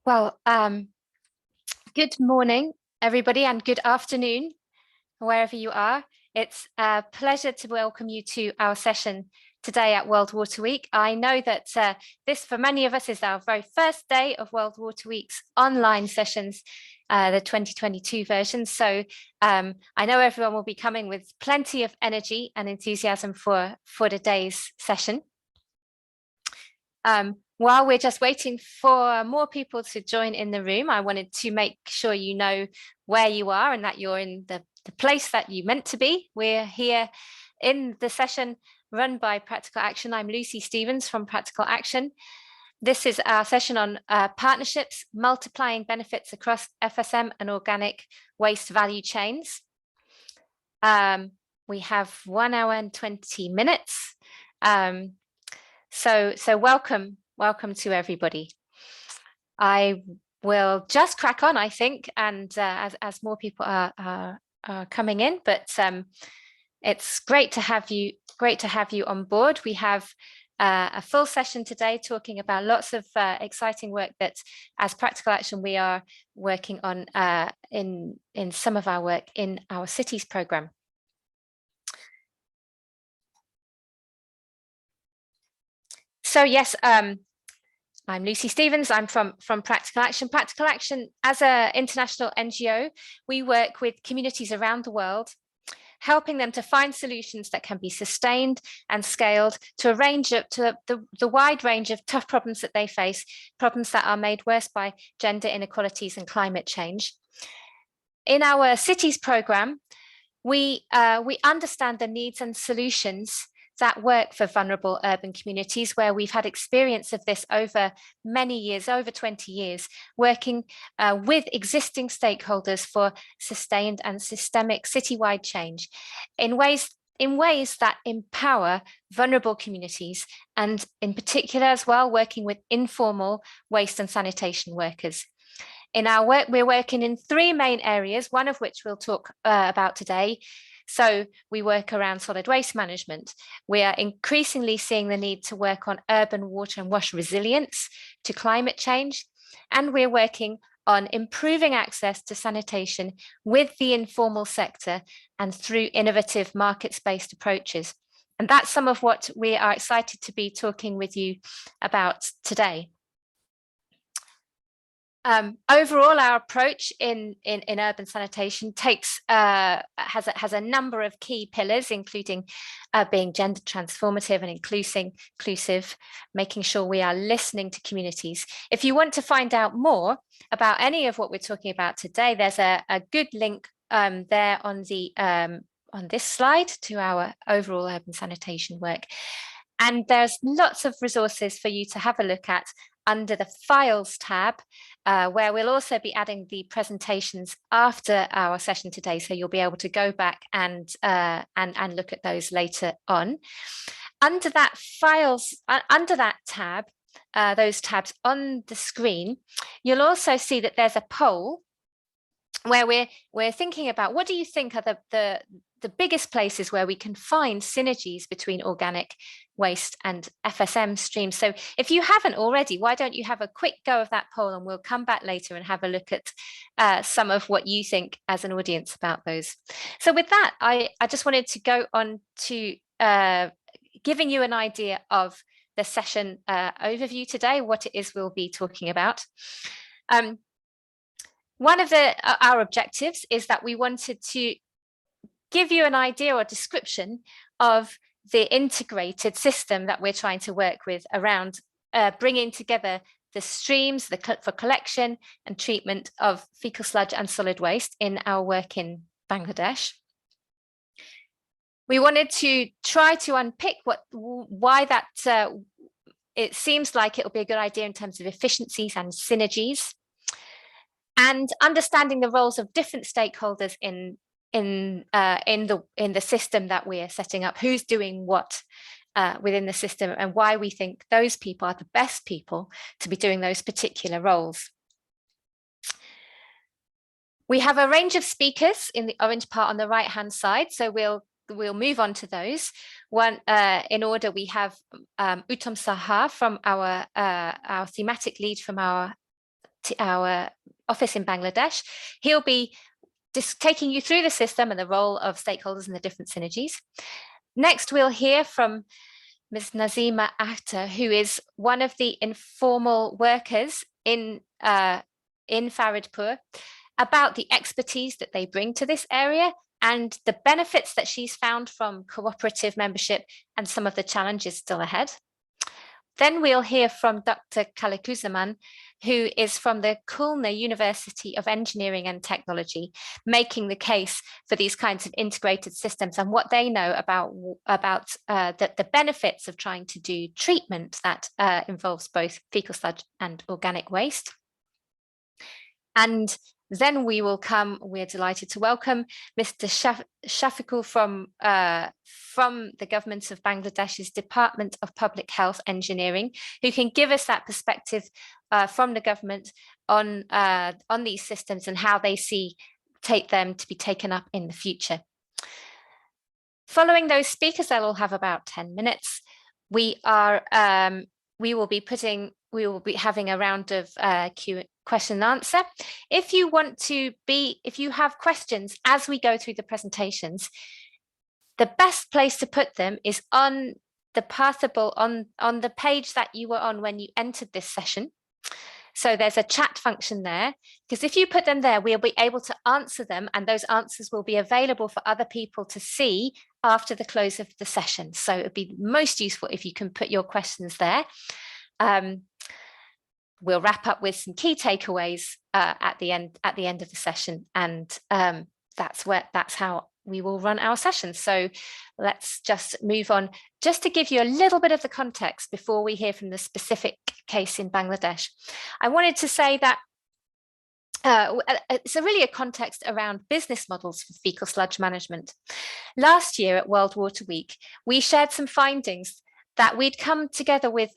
Well, good morning, everybody, and good afternoon, wherever you are. It's a pleasure to welcome you to our session today at World Water Week. I know that this, for many of us, is our very first day of World Water Week's online sessions, the 2022 version. So I know everyone will be coming with plenty of energy and enthusiasm for today's session. While we're just waiting for more people to join in the room, I wanted to make sure you know where you are and that you're in the place that you meant to be. We're here in the session run by Practical Action. I'm Lucy Stevens from Practical Action. This is our session on partnerships, multiplying benefits across FSM and organic waste value chains. We have 1 hour and 20 minutes. So welcome to everybody. I will just crack on, I think, and as more people are coming in, but it's great to have you on board. We have a full session today talking about lots of exciting work that, as Practical Action, we are working on in some of our work in our cities program. So yes, I'm Lucy Stevens. I'm from Practical Action. Practical Action, as an international NGO, we work with communities around the world, helping them to find solutions that can be sustained and scaled to a range of the wide range of tough problems that they face, problems that are made worse by gender inequalities and climate change. In our cities program, we understand the needs and solutions that work for vulnerable urban communities, where we've had experience of this over many years, over 20 years, working with existing stakeholders for sustained and systemic citywide change in ways that empower vulnerable communities, and in particular as well, working with informal waste and sanitation workers. In our work, we're working in 3 main areas, one of which we'll talk about today. So we work around solid waste management. We are increasingly seeing the need to work on urban water and wash resilience to climate change. And we're working on improving access to sanitation with the informal sector and through innovative markets-based approaches. And that's some of what we are excited to be talking with you about today. Overall, our approach in urban sanitation has a number of key pillars, including being gender transformative and inclusive, making sure we are listening to communities. If you want to find out more about any of what we're talking about today, there's a good link there on this slide to our overall urban sanitation work. And there's lots of resources for you to have a look at under the Files tab, where we'll also be adding the presentations after our session today, so you'll be able to go back and look at those later on. Under that Files, under that tab, those tabs on the screen, you'll also see that there's a poll where we're thinking about, what do you think are the biggest places where we can find synergies between organic waste and FSM streams. So if you haven't already, why don't you have a quick go of that poll, and we'll come back later and have a look at some of what you think as an audience about those. So with that, I just wanted to go on to giving you an idea of the session overview today, what it is we'll be talking about. One of our objectives is that we wanted to give you an idea or description of the integrated system that we're trying to work with around bringing together the streams for collection and treatment of fecal sludge and solid waste in our work in Bangladesh. We wanted to try to unpick why that it seems like it'll be a good idea in terms of efficiencies and synergies, and understanding the roles of different stakeholders in the system that we are setting up, who's doing what within the system, and why we think those people are the best people to be doing those particular roles. We have a range of speakers in the orange part on the right hand side, so we'll move on to those. One in order, we have Uttam Saha from our thematic lead from our office in Bangladesh. He'll be just taking you through the system and the role of stakeholders and the different synergies. Next, we'll hear from Ms. Nazima Akhtar, who is one of the informal workers in Faridpur, about the expertise that they bring to this area and the benefits that she's found from cooperative membership and some of the challenges still ahead. Then we'll hear from Dr. Kalikuzaman, who is from the Khula University of Engineering and Technology, making the case for these kinds of integrated systems and what they know about the benefits of trying to do treatment that involves both fecal sludge and organic waste. And then we're delighted to welcome Mr. Shafiqul from the government of Bangladesh's Department of Public Health Engineering, who can give us that perspective from the government on these systems and how they take them to be taken up in the future. Following those speakers, they'll all have about 10 minutes. We will be having a round of question and answer. If you have questions as we go through the presentations, the best place to put them is on the Pathable on the page that you were on when you entered this session. So there's a chat function there, because if you put them there, we'll be able to answer them, and those answers will be available for other people to see after the close of the session. So it'd be most useful if you can put your questions there. We'll wrap up with some key takeaways at the end of the session, and that's how we will run our session. So let's just move on, just to give you a little bit of the context before we hear from the specific case in Bangladesh. I wanted to say that it's really a context around business models for fecal sludge management. Last year at World Water Week, we shared some findings that we'd come together with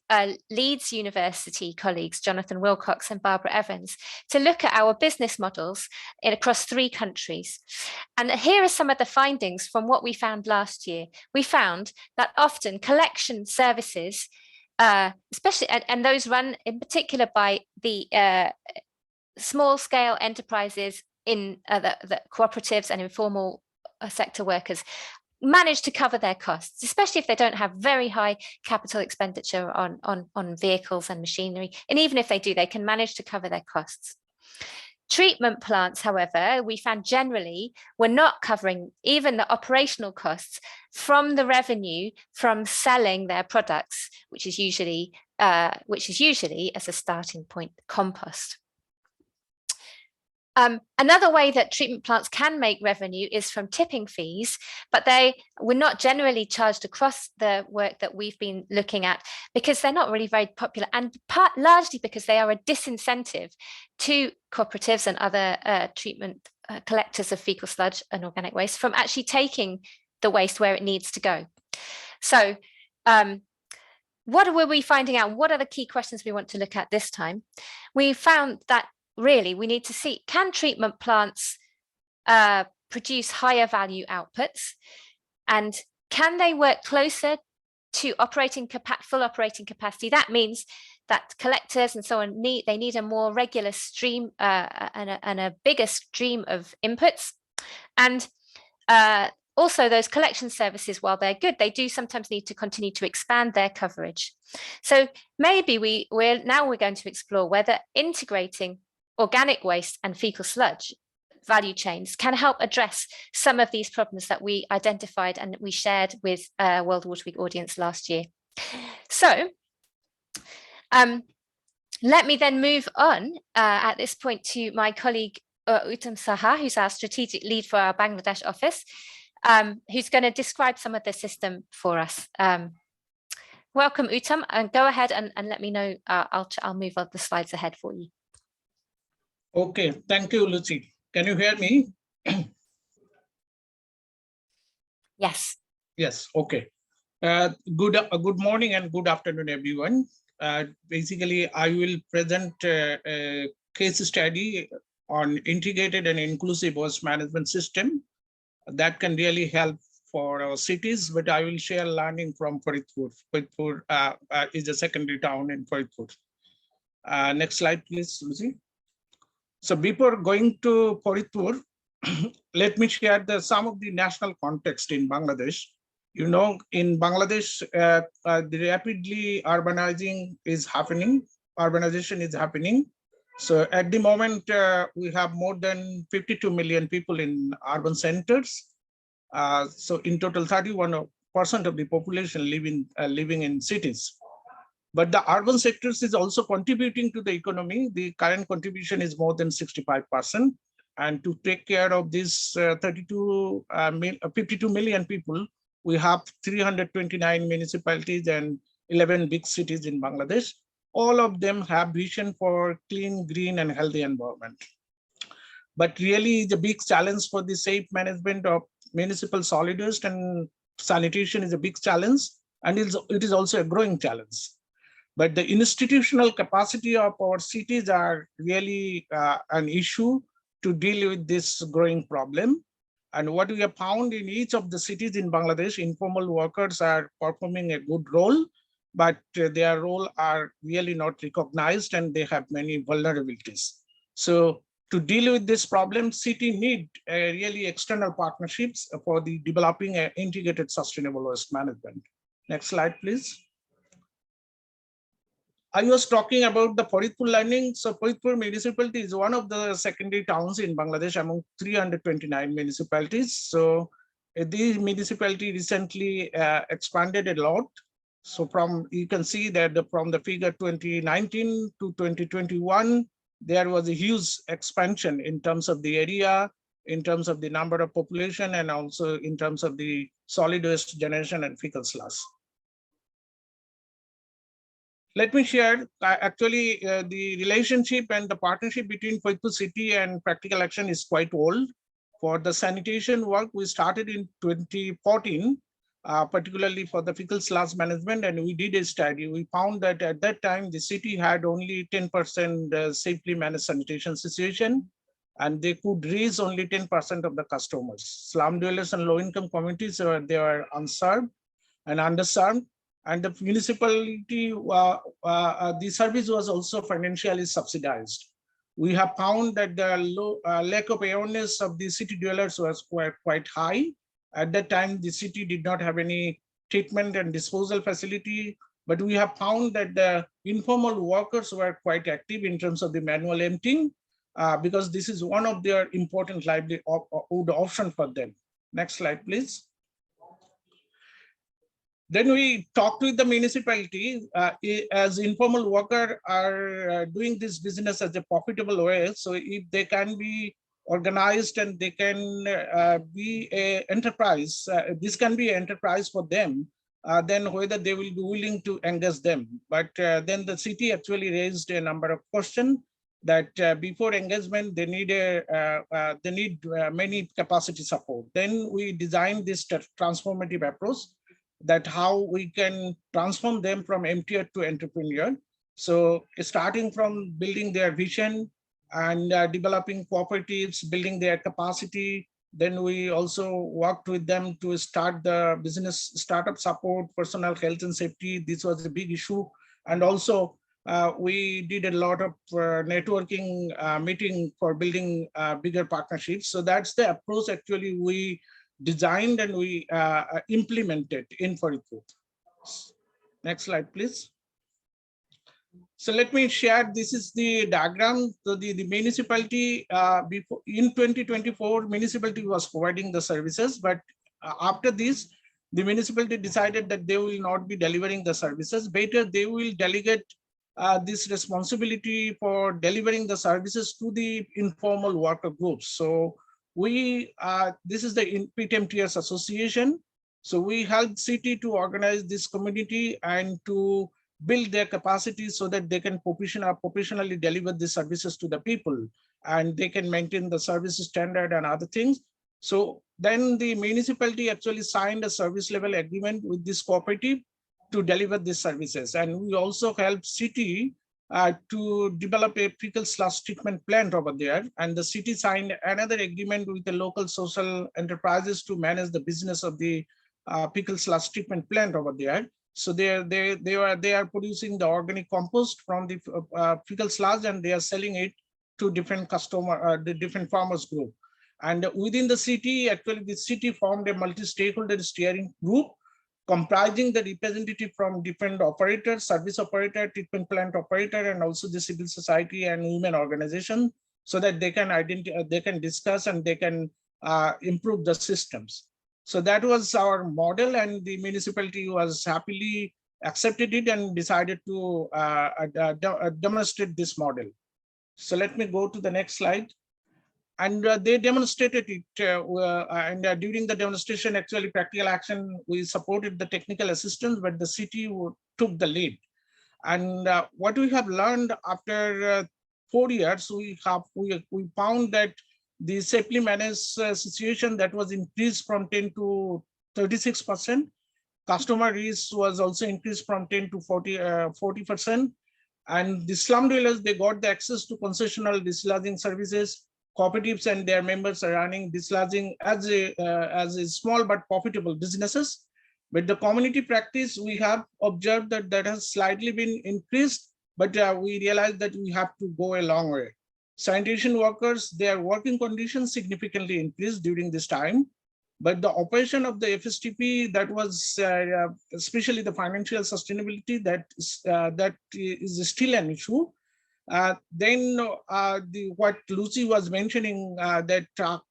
Leeds University colleagues, Jonathan Wilcox and Barbara Evans, to look at our business models across 3 countries. And here are some of the findings from what we found last year. We found that often collection services, especially, and those run in particular by the small scale enterprises in the cooperatives and informal sector workers, manage to cover their costs, especially if they don't have very high capital expenditure on vehicles and machinery. And even if they do, they can manage to cover their costs. Treatment plants, however, we found generally were not covering even the operational costs from the revenue from selling their products, which is usually as a starting point, compost. Another way that treatment plants can make revenue is from tipping fees, but they were not generally charged across the work that we've been looking at because they're not really very popular, and largely because they are a disincentive to cooperatives and other treatment collectors of fecal sludge and organic waste from actually taking the waste where it needs to go. So what were we finding out? What are the key questions we want to look at this time? We found that really, we need to see, can treatment plants produce higher value outputs? And can they work closer to full operating capacity? That means that collectors and so on need a more regular stream and a bigger stream of inputs. And also those collection services, while they're good, they do sometimes need to continue to expand their coverage. So maybe we're going to explore whether integrating organic waste and fecal sludge value chains can help address some of these problems that we identified and we shared with World Water Week audience last year. So let me then move on at this point to my colleague Uttam Saha, who's our strategic lead for our Bangladesh office, who's going to describe some of the system for us. Welcome, Uttam, and go ahead and let me know. I'll move on the slides ahead for you. Okay, thank you, Lucy. Can you hear me? Yes. Yes, okay. Good morning and good afternoon, everyone. Basically, I will present a case study on integrated and inclusive waste management system that can really help for our cities, but I will share learning from Faridpur. Faridpur is a secondary town in Faridpur. Next slide, please, Lucy. So before going to Faridpur, let me share some of the national context in Bangladesh. You know, in Bangladesh, the rapidly urbanization is happening. So at the moment, we have more than 52 million people in urban centers. So in total, 31% of the population living in cities. But the urban sectors is also contributing to the economy. The current contribution is more than 65%. And to take care of this 52 million people, we have 329 municipalities and 11 big cities in Bangladesh. All of them have vision for clean, green, and healthy environment. But really, the big challenge for the safe management of municipal solid waste and sanitation is a big challenge, and it is also a growing challenge. But the institutional capacity of our cities are really an issue to deal with this growing problem. And what we have found in each of the cities in Bangladesh, informal workers are performing a good role, but their role are really not recognized and they have many vulnerabilities. So to deal with this problem, city need really external partnerships for the developing integrated sustainable waste management. Next slide, please. I was talking about the Faridpur learning. So Faridpur municipality is one of the secondary towns in Bangladesh among 329 municipalities. So the municipality recently expanded a lot. So you can see that from the figure 2019 to 2021, there was a huge expansion in terms of the area, in terms of the number of population, and also in terms of the solid waste generation and fecal sludge. Let me share the relationship and the partnership between Faridpur city and Practical Action is quite old. For the sanitation work, we started in 2014, particularly for the fecal sludge management, and we did a study. We found that at that time, the city had only 10% safely managed sanitation situation, and they could reach only 10% of the customers. Slum dwellers and low-income communities, they were unserved and underserved. And the municipality, the service was also financially subsidized. We have found that the lack of awareness of the city dwellers was quite high. At that time, the city did not have any treatment and disposal facility, but we have found that the informal workers were quite active in terms of the manual emptying, because this is one of their important livelihood option for them. Next slide, please. Then we talked with the municipality as informal workers are doing this business as a profitable way. So if they can be organized and they can be an enterprise, this can be an enterprise for them, then whether they will be willing to engage them. But then the city actually raised a number of questions that before engagement, they need many capacity support. Then we designed this transformative approach, that how we can transform them from employer to entrepreneur. So starting from building their vision and developing cooperatives, building their capacity. Then we also worked with them to start the business startup support, personal health and safety. This was a big issue. And also we did a lot of networking meeting for building bigger partnerships. So that's the approach actually we designed and we implemented in Faridpur. Next slide, please. So let me share, this is the diagram. So the municipality, before in 2024, municipality was providing the services, but after this, the municipality decided that they will not be delivering the services. Better, they will delegate this responsibility for delivering the services to the informal worker groups. So this is the PTMTS association. So we help city to organize this community and to build their capacity so that they can professionally deliver the services to the people, and they can maintain the service standard and other things. So then the municipality actually signed a service level agreement with this cooperative to deliver these services. And we also help city to develop a fecal sludge treatment plant over there. And the city signed another agreement with the local social enterprises to manage the business of the fecal sludge treatment plant over there. So they are producing the organic compost from the fecal sludge, and they are selling it to different the different farmers group. And within the city, actually the city formed a multi-stakeholder steering group comprising the representative from different operators, service operator, treatment plant operator, and also the civil society and women organization, so that they can they can discuss and they can improve the systems. So that was our model, and the municipality was happily accepted it and decided to demonstrate this model. So let me go to the next slide. And they demonstrated it, and during the demonstration, actually practical action, we supported the technical assistance, but the city took the lead. And what we have learned after 4 years, we found that the safely managed situation that was increased from 10 to 36%. Customer risk was also increased from 10 to 40%. And the slum dwellers, they got the access to concessional dislodging services. Cooperatives and their members are running dislodging as a small but profitable businesses. But the community practice, we have observed that that has slightly been increased, but we realized that we have to go a long way. Sanitation workers, their working conditions significantly increased during this time. But the operation of the FSTP, that was especially the financial sustainability, that is still an issue. What Lucy was mentioning, that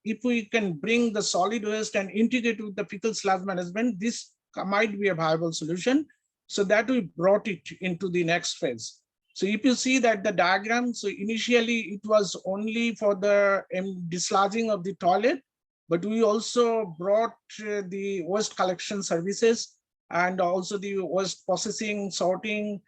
if we can bring the solid waste and integrate with the fecal sludge management, this might be a viable solution. So that we brought it into the next phase. So if you see that the diagram, so initially it was only for the dislodging of the toilet, but we also brought the waste collection services and also the waste processing, sorting,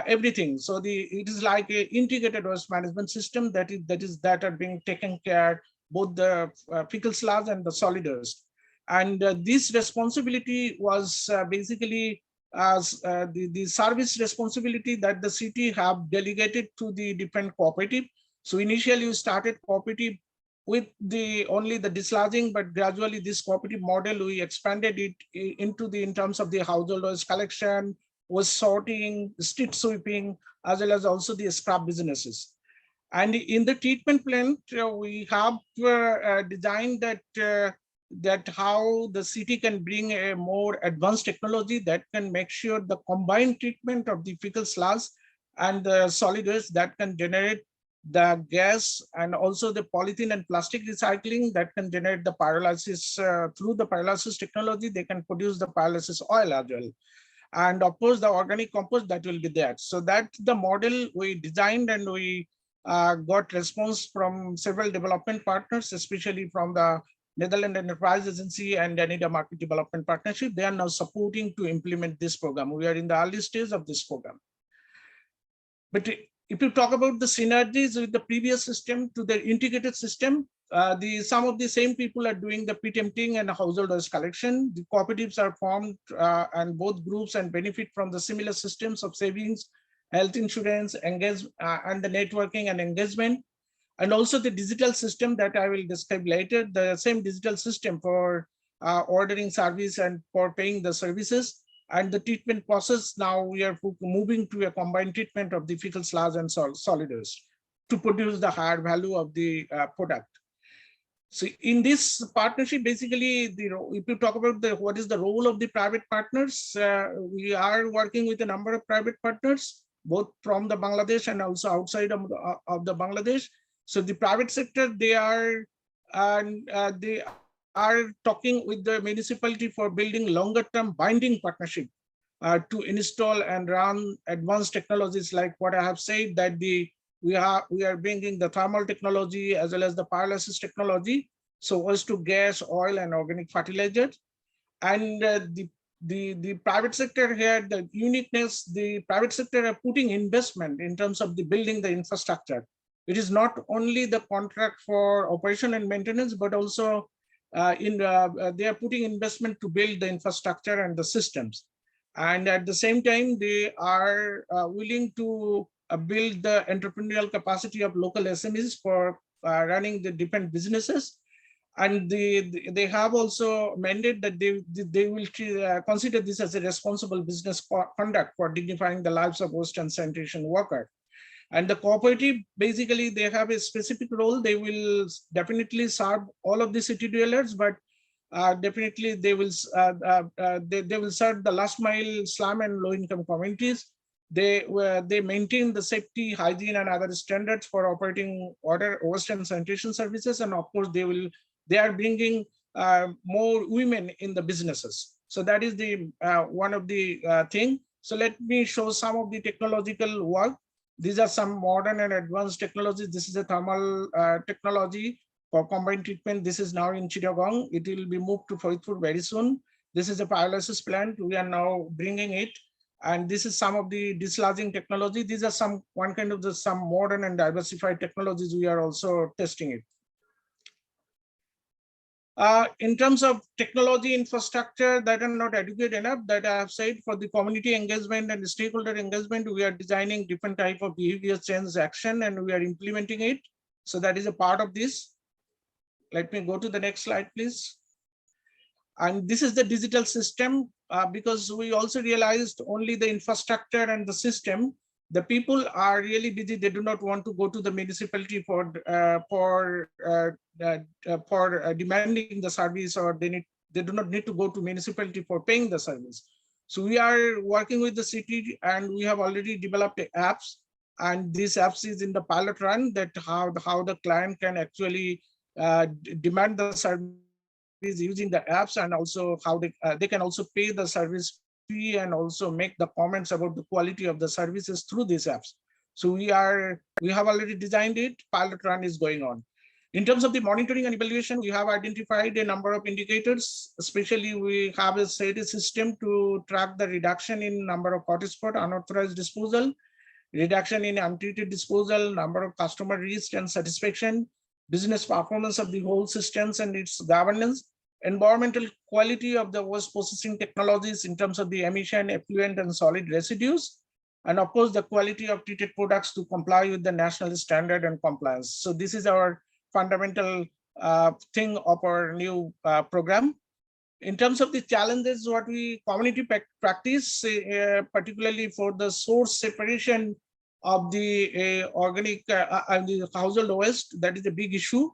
everything. So it is like an integrated waste management system that are being taken care, both the fecal sludge and the solid waste. And this responsibility was basically as the service responsibility that the city have delegated to the different cooperative. So initially we started cooperative with only the dislodging, but gradually this cooperative model, we expanded it in terms of the household waste collection, was sorting, street sweeping, as well as also the scrap businesses. And in the treatment plant, we have designed that how the city can bring a more advanced technology that can make sure the combined treatment of the fecal sludge and the solid waste that can generate the gas, and also the polythene and plastic recycling that can generate the pyrolysis. Through the pyrolysis technology, they can produce the pyrolysis oil as well. And of course, the organic compost that will be there. So that's the model we designed, and we got response from several development partners, especially from the Netherlands Enterprise Agency and Canada Market Development Partnership. They are now supporting to implement this program. We are in the early stage of this program. But if you talk about the synergies with the previous system to the integrated system, some of the same people are doing the pit emptying and household waste collection. The cooperatives are formed and both groups and benefit from the similar systems of savings, health insurance, engagement, and the networking and engagement. And also the digital system that I will describe later, the same digital system for ordering service and for paying the services. And the treatment process, now we are moving to a combined treatment of the fecal sludge and solid waste to produce the higher value of the product. So in this partnership, basically, if you talk about what is the role of the private partners, we are working with a number of private partners, both from the Bangladesh and also outside of the Bangladesh. So the private sector, they are talking with the municipality for building longer-term binding partnership to install and run advanced technologies, like what I have said, that we are bringing the thermal technology as well as the pyrolysis technology, so as to gas, oil, and organic fertilizers. And the private sector here, the uniqueness, the private sector are putting investment in terms of the building the infrastructure. It is not only the contract for operation and maintenance, but also they are putting investment to build the infrastructure and the systems. And at the same time, they are willing to build the entrepreneurial capacity of local SMEs for running the different businesses. And they have also mandated that they will consider this as a responsible business conduct for dignifying the lives of waste and sanitation workers. And the cooperative, basically, they have a specific role. They will definitely serve all of the city dwellers, but definitely they will they will serve the last mile slum and low income communities. They maintain the safety, hygiene, and other standards for operating water, waste, and sanitation services. And of course, they are bringing more women in the businesses. So that is the one of the thing. So let me show some of the technological work. These are some modern and advanced technologies. This is a thermal technology for combined treatment. This is now in Chittagong. It will be moved to Faridpur very soon. This is a pyrolysis plant. We are now bringing it. And this is some of the dislodging technology. These are some modern and diversified technologies. We are also testing it. In terms of technology infrastructure that are not adequate enough, that I have said, for the community engagement and stakeholder engagement, we are designing different type of behavior change action, and we are implementing it. So that is a part of this. Let me go to the next slide, please. And this is the digital system, because we also realized only the infrastructure and the system, the people are really busy. They do not want to go to the municipality for demanding the service, or they do not need to go to municipality for paying the service. So we are working with the city, and we have already developed apps, and this apps is in the pilot run, that how the client can actually demand the service using the apps, and also how they can also pay the service fee and also make the comments about the quality of the services through these apps. So we have already designed it. Pilot run is going on. In terms of the monitoring and evaluation, we have identified a number of indicators. Especially, we have a system to track the reduction in number of hotspot unauthorized disposal, reduction in untreated disposal, number of customer reached and satisfaction, business performance of the whole systems and its governance, environmental quality of the waste processing technologies in terms of the emission, effluent, and solid residues, and of course the quality of treated products to comply with the national standard and compliance. So this is our fundamental thing of our new program. In terms of the challenges, what we community practice, particularly for the source separation of the organic and the household waste, that is a big issue.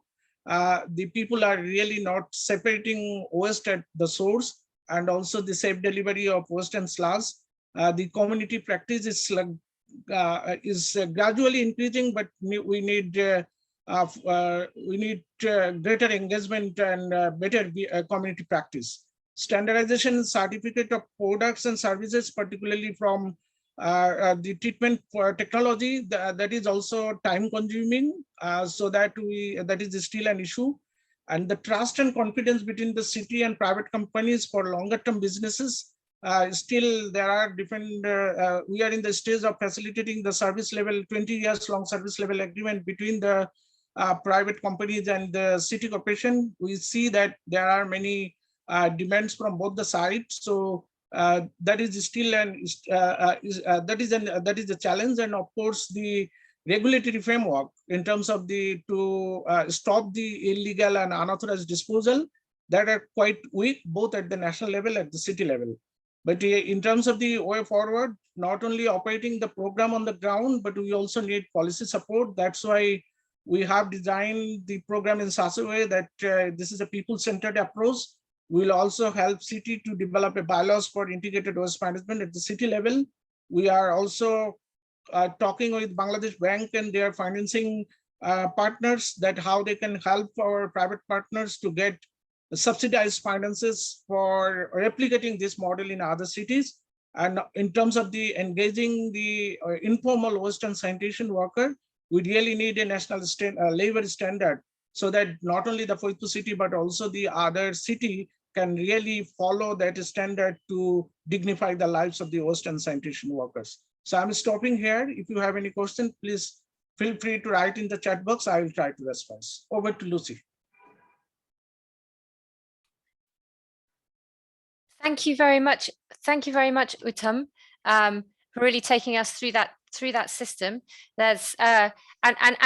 The people are really not separating waste at the source, and also the safe delivery of waste and sludge. The community practice is gradually increasing, but we need greater engagement and better community practice. Standardization certificate of products and services, particularly from the treatment for technology, that is also time consuming, so that is still an issue. And the trust and confidence between the city and private companies for longer term businesses, still there are different, we are in the stage of facilitating the service level, 20 years long service level agreement between the private companies and the city corporation. We see that there are many demands from both the sides. So that is still that is a challenge. And of course the regulatory framework in terms of to stop the illegal and unauthorized disposal, that are quite weak, both at the national level, at the city level. But in terms of the way forward, not only operating the program on the ground, but we also need policy support. That's why we have designed the program in such a way that this is a people-centered approach. We'll also help city to develop a bylaws for integrated waste management at the city level. We are also talking with Bangladesh Bank and their financing partners, that how they can help our private partners to get subsidized finances for replicating this model in other cities. And in terms of the engaging the informal waste and sanitation worker, we really need a national labor standard, so that not only the Faridpur city, but also the other city can really follow that standard to dignify the lives of the waste and sanitation workers. So I'm stopping here. If you have any questions, please feel free to write in the chat box. I will try to respond. Over to Lucy. Thank you very much. Thank you very much, Uttam, for really taking us through that through that system. There's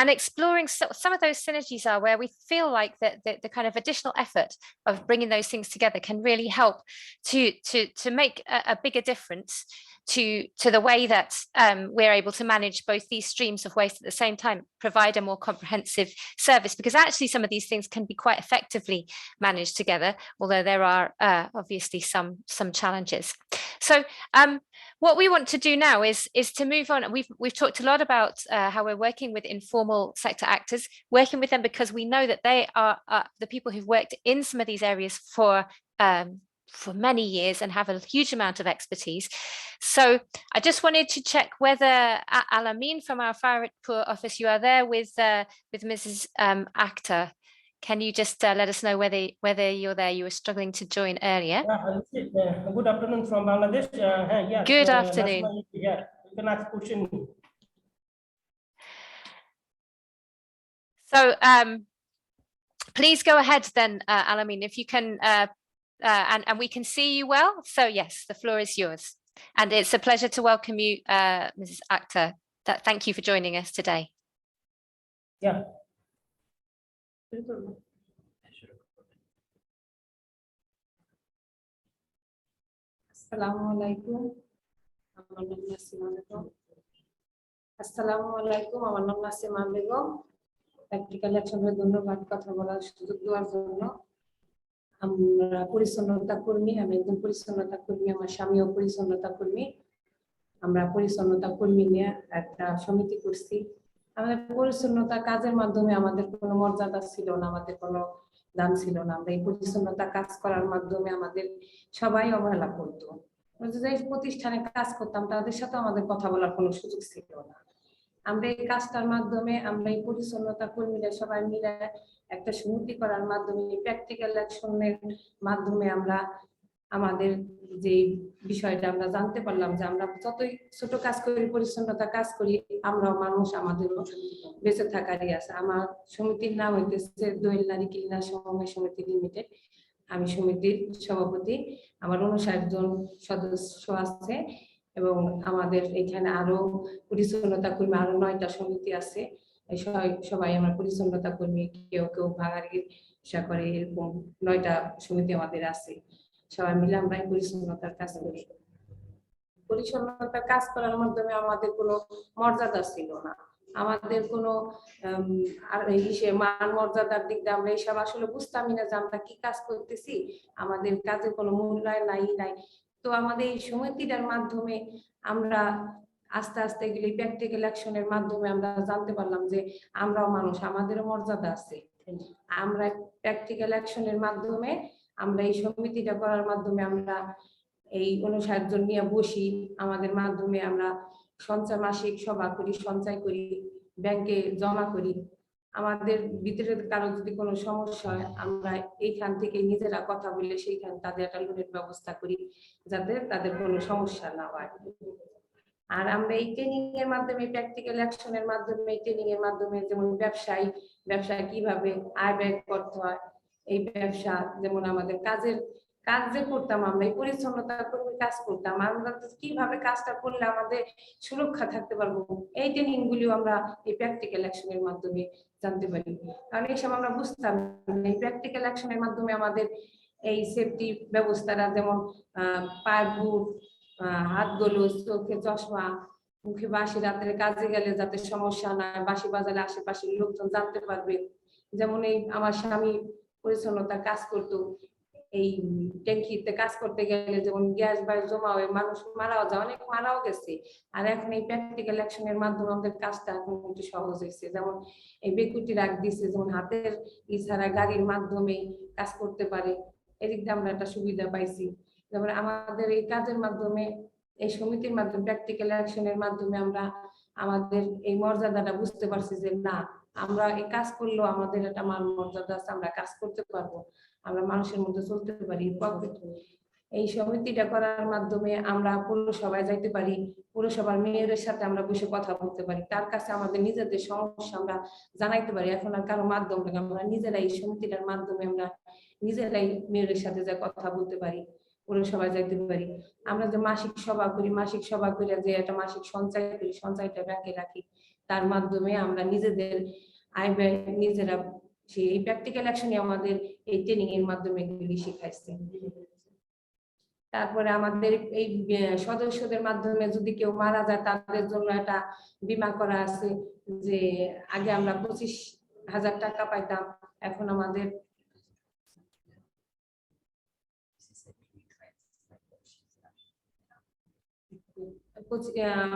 and exploring some of those synergies are where we feel like that the kind of additional effort of bringing those things together can really help to make a bigger difference to the way that we're able to manage both these streams of waste at the same time, provide a more comprehensive service, because actually some of these things can be quite effectively managed together, although there are obviously some challenges. So what we want to do now is to move on. We've talked a lot about how we're working with informal sector actors, working with them because we know that they are the people who've worked in some of these areas for many years and have a huge amount of expertise. So I just wanted to check whether Alamin from our Faridpur office, you are there with Mrs. Akhtar. Can you just let us know whether you're there? You were struggling to join earlier. Good afternoon from Bangladesh. Yeah, good afternoon. Yeah, you can ask question. So please go ahead then, Alamin, if you can, and we can see you well. So yes, the floor is yours. And it's a pleasure to welcome you, Mrs. Akhtar. Thank you for joining us today. Yeah. Assalamualaikum. Assalamualaikum. আমার নাম Nasima Begum. Practical অ্যাকশনের ধন্যবাদ কথা বলার সুযোগ দেওয়ার জন্য। আমরা পরিচ্ছন্নতা কর্মী, আমি একজন পরিচ্ছন্নতা কর্মী, আমার স্বামীও পরিচ্ছন্নতা কর্মী। আমরা পরিচ্ছন্নতা কর্মী নিয়ে একটা সমিতি করছি। আমাদের পরিচ্ছন্নতা কাজের মাধ্যমে আমাদের কোনো মর্যাদা ছিল না, আমাদের কোনো দাম ছিল না। আমরা এই পরিচ্ছন্নতা কাজ করার মাধ্যমে আমাদের সবাই অবহেলা করতো। যে প্রতিষ্ঠানে কাজ করতাম তাদের সাথে আমাদের কথা বলার কোনো সুযোগ ছিল না। আমরা এই কাজটার মাধ্যমে আমরা এই পরিচ্ছন্নতা কর্মীরা সবাই মিলে একটা সমিতি করার মাধ্যমে প্র্যাকটিক্যাল অ্যাকশনের মাধ্যমে আমরা আমাদের যে বিষয়টা আমরা জানতে পারলাম যে আমরা যতই ছোট কাজ করি, পরিচ্ছন্নতা কাজ করি, আমরাও মানুষ, আমাদের বেঁচে থাকারই আছে। আমার সমিতির নাম হইতেছে দোয়েল নারী ক্লিনার সমবায় সমিতি লিমিটেড। আমি সমিতির সভাপতি। আমার 59 জন সদস্য আছে এবং আমাদের এখানে আরো পরিচ্ছন্নতা কর্মী আরো 9টা সমিতি আছে। সবাই আমরা পরিচ্ছন্নতা কর্মী, কেউ কেউ ভাগারিসা করে, এরকম 9টা সমিতি আমাদের আছে। সবাই মিলে আমরা পরিচ্ছন্নতার কাজ করি। পরিচ্ছন্নতার কাজ করার মাধ্যমে আমাদের কোনো মর্যাদা ছিল না, আমাদের কোনো মান মর্যাদার দিক দিয়ে আমরা এইসব আসলে বুঝতামই না যে আমরা কি কাজ করতেছি, আমাদের কাজের কোনো মূল্যায়ন নাই। তো আমাদের এই সমিতিটার মাধ্যমে আমরা আস্তে আস্তে এগুলি প্র্যাকটিক্যাল অ্যাকশনের মাধ্যমে আমরা জানতে পারলাম যে আমরাও মানুষ, আমাদেরও মর্যাদা আছে। আমরা প্র্যাকটিক্যাল অ্যাকশনের মাধ্যমে আমরা এই সমিতিটা করার মাধ্যমে আমরা এই 59 জন নিয়ে বসি, আমাদের মাধ্যমে আমরা সঞ্চয় মাসিক সভা করি, সঞ্চয় করি, ব্যাংকে জমা করি। আমাদের ভিতরে কারো যদি কোনো সমস্যা হয় আমরা এইখান থেকে নিজেরা কথা বলে সেইখানে তাদের একটা লোনের ব্যবস্থা করি যাতে তাদের কোনো সমস্যা না হয়। আর আমরা এই ট্রেনিং এর মাধ্যমে প্র্যাকটিক্যাল অ্যাকশনের মাধ্যমে ট্রেনিং এর মাধ্যমে যেমন ব্যবসায় কিভাবে আয় ব্যয় করতে হয়, এই ব্যবসা যেমন আমাদের কাজ যে করতাম আমরা এই পরিচ্ছন্নতা কর্মী কাজ করতাম, আমরা কিভাবে কাজটা করলে আমাদের সুরক্ষা থাকতে পারবো, এই ট্রেনিং গুলিও আমরা এই প্র্যাকটিক্যাল অ্যাকশনের মাধ্যমে জানতে পারি। কারণ এইসব আমরা বুঝতাম এই প্র্যাকটিক্যাল অ্যাকশনের মাধ্যমে আমাদের এই সেফটি ব্যবস্থাটা যেমন পায়ের বুট, হাত গ্লোভস, চোখে চশমা, মুখে বাঁশি, রাত্রে কাজে গেলে যাতে সমস্যা না, বাঁশি বাজালে আশেপাশের লোকজন জানতে পারবে। যেমন এই আমার স্বামী পরিচ্ছন্নতা কাজ করতো, এই ট্যাঙ্কিতে কাজ করতে গেলে যেমন গ্যাস বা জমা হয়ে মানুষ মারাও যায়, অনেক মারাও গেছে। আর এখন এই প্র্যাকটিক্যাল অ্যাকশনের মাধ্যমে আমাদের কাজটা এখন একটু সহজ হয়েছে। যেমন এই বেকুটি রাখ দিচ্ছে, যেমন হাতের ইছাড়া গাড়ির মাধ্যমে কাজ করতে পারে, এদিক দিয়ে আমরা একটা সুবিধা পাইছি। যেমন আমাদের এই কাজের মাধ্যমে এই সমিতির মাধ্যমে প্র্যাকটিক্যাল অ্যাকশনের মাধ্যমে আমরা আমাদের এই মর্যাদাটা বুঝতে পারছি যে না, আমরা এই কাজ করলেও আমাদের একটা মান মর্যাদা আছে, আমরা কাজ করতে পারবো, আমরা মানুষের মধ্যে চলতে পারি। এই সমিতিটা করার মাধ্যমে আমরা পৌরসভায় যাইতে পারি, পৌরসভার মেয়রের সাথে আমরা বসে কথা বলতে পারি, তার কাছে আমাদের নিজেদের সমস্যা আমরা জানাইতে পারি। এখন আর কারো মাধ্যম থেকে আমরা নিজেরাই এই সমিতিটার মাধ্যমে আমরা নিজেরাই মেয়রের সাথে যা কথা বলতে পারি, পৌরসভায় যাইতে পারি। আমরা যে মাসিক সভা করি, মাসিক সভা করে যে একটা মাসিক সঞ্চয় করি, সঞ্চয়টা ব্যাংকে রাখি, তার মাধ্যমে আমরা নিজেদের আয় ব্যয় নিজেরা সেই প্র্যাকটিক্যাল অ্যাকশনে আমাদের এই ট্রেনিং এর মাধ্যমে এগুলি শিখাইছে। তারপরে আমাদের এই সদস্যদের মাধ্যমে যদি কেউ মারা যায় তাদের জন্য একটা বীমা করা আছে, যে আগে আমরা 25,000 টাকা পাইতাম, এখন আমাদের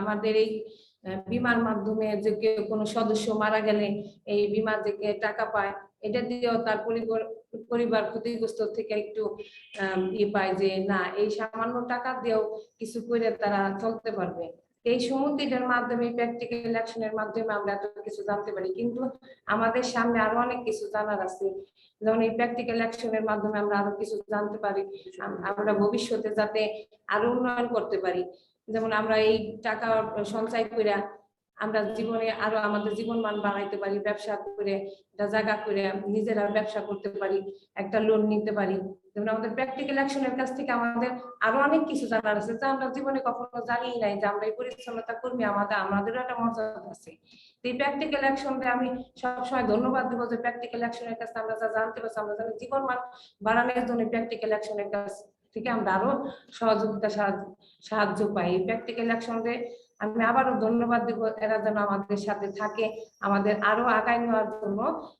আমাদের এই বীমার মাধ্যমে যে কেউ কোনো সদস্য মারা গেলে এই বীমা থেকে টাকা পায়, এটা দিয়েও তার পরিবার ক্ষতিগ্রস্ত থেকে একটু পায়, যে না এই সামান্য টাকা দিয়েও কিছু করে তারা চলতে পারবে। এই সমিতিটার মাধ্যমে প্র্যাকটিক্যাল অ্যাকশনের মাধ্যমে আমরা এত কিছু জানতে পারি, কিন্তু আমাদের সামনে আরো অনেক কিছু জানার আছে। যেমন এই প্র্যাকটিক্যাল অ্যাকশনের মাধ্যমে আমরা আরো কিছু জানতে পারি, আমরা ভবিষ্যতে যাতে আরো উন্নয়ন করতে পারি। যেমন আমরা এই টাকা সঞ্চয় করে আমরা জীবনে আরো আমাদের জীবন মান বাড়াইতে পারি, ব্যবসা করে একটা জায়গা করে নিজেরা ব্যবসা করতে পারি, একটা লোন নিতে পারি। যেমন আমাদের প্র্যাকটিক্যাল অ্যাকশনের কাছ থেকে আমাদের আরো অনেক কিছু জানার আছে, যা আমরা জীবনে কখনো জানি নাই, যে আমরা এই পরিচ্ছন্নতা কর্মী, আমাদেরও একটা মর্যাদা আছে। এই প্র্যাকটিক্যাল অ্যাকশনকে আমি সবসময় ধন্যবাদ দেবো, যে প্র্যাকটিক্যাল অ্যাকশনের কাছে আমরা যা জানতে পারছি, আমরা জানি জীবন মান বাড়ানোর জন্য প্র্যাকটিক্যাল অ্যাকশনের কাছ থেকে আমরা আরো সহযোগিতা সাহায্য পাই। এই প্র্যাকটিক্যাল অ্যাকশনে আমি আবারও ধন্যবাদ দেব, এরা যেন আমাদের সাথে থাকে, আমাদের আরো আগায় নেওয়ার জন্য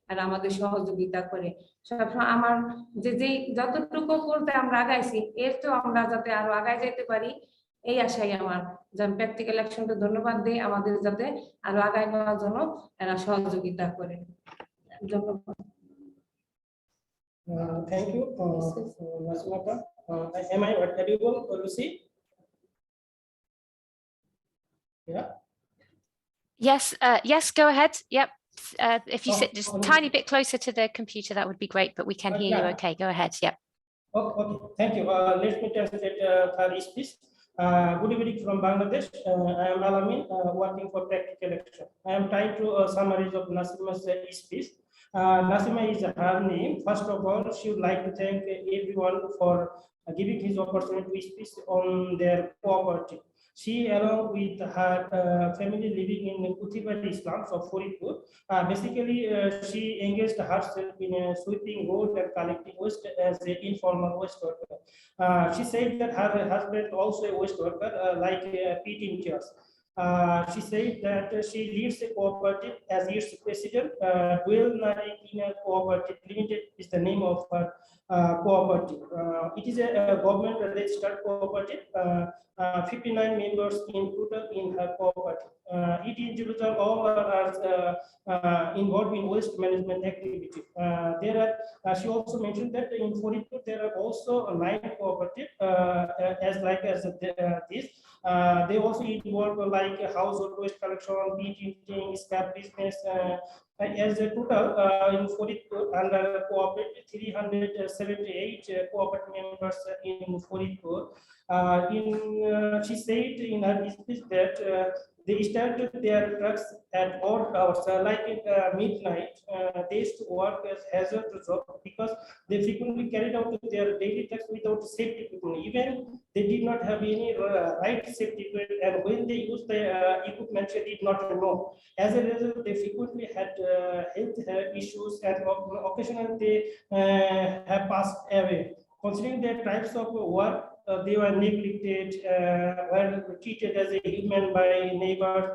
আর আমাদের সহযোগিতা করে। সবসময় আমার যেই যতটুকু করতে আমরা আগাইছি, এর তো আমরা যাতে আরো আগায় যেতে পারি, এই আশাই আমার। যেন প্র্যাকটিক্যাল অ্যাকশনকে ধন্যবাদ দিই, আমাদের যাতে আরো আগায় নেওয়ার জন্য এরা সহযোগিতা করে। ধন্যবাদ। Thank you, Nasimata. Am I audible, Lucy? Yeah. Yes, go ahead. Yep. If you sit just a Okay. tiny bit closer to the computer, that would be great, but we can hear you Yeah. okay. Go ahead. Yep. Okay, thank you. Let me translate her speech. Good evening from Bangladesh. I am Alamin, working for Practical Action. I am trying to summarize of Nasima's speech. Nasima is her name. First of all, she would like to thank everyone for giving his opportunity to speak on their cooperative. She, along with her family living in Kuthibar Islam of Faridpur, basically she engaged herself in sweeping road and collecting waste as an informal waste worker. She said that her husband also a waste worker, like Pete in chairs. She said that she leads a cooperative as its president. Dwell Narikina Cooperative Limited is the name of her cooperative. It is a government registered cooperative. 59 members in total in her cooperative. It individual all are involved in waste management activity. She also mentioned that in Faridpur there are also 9 cooperative as this. They also involve like household waste collection, beach eating, scrap business. As a total in Faridpur under cooperative 378 cooperative members in Faridpur. She said in her speech that they started their trucks at odd hours, like midnight. They used to work as hazardous job because they frequently carried out their daily tasks without safety equipment. Even they did not have any right safety equipment, and when they used the equipment, they did not know. As a result, they frequently had health issues, and occasionally they have passed away. Considering their types of work, they were neglected, were treated as a human by neighbors,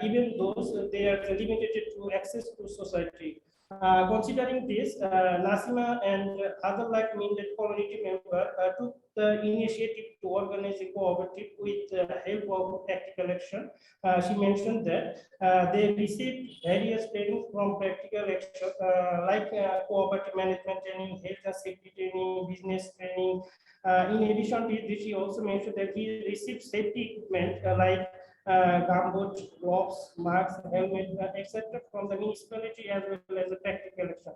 even those they are limited to access to society. Considering this, Nasima and other like-minded community members took the initiative to organize a cooperative with the help of Practical Action. She mentioned that they received various training from Practical Action, like cooperative management training, health and safety training, business training. In addition to this, she also mentioned that he received safety equipment like gumboot, gloves, masks, helmet, etc. from the municipality as well as the Practical Action.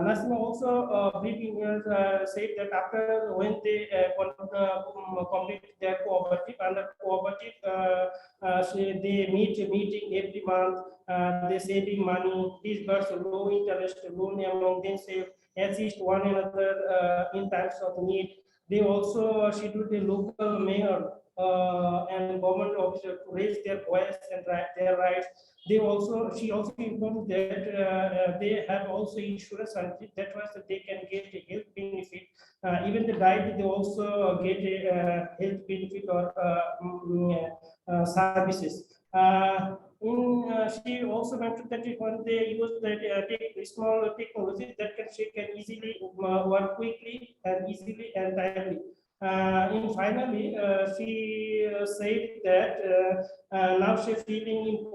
Nasima also briefing said that after when they complete their cooperative, under cooperative, they meeting every month. They saving money, disburse low interest loan among themselves, assist one another in times of need. They also scheduled a local mayor and government officer to raise their voice and their rights. She also informed that they have also insurance, and that was that they can get a health benefit. Even the diet, they also get a health benefit or services. She also mentioned that when they use the small technology that she can easily work quickly and easily and timely. And finally, she said that now she's feeling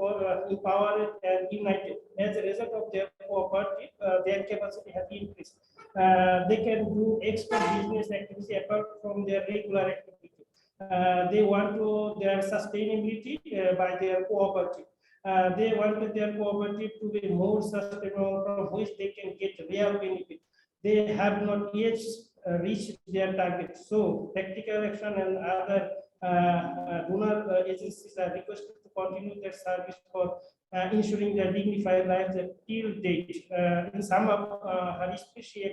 empowered and united. As a result of their cooperative, their capacity has increased. They can do extra business activity apart from their regular activity. They want to their sustainability by their cooperative. They wanted their cooperative to be more sustainable, from which they can get real benefit. They have not yet reached their target. So Practical Action and other donor agencies are requested to continue their service for ensuring their dignified lives till date. In sum up, her speech, she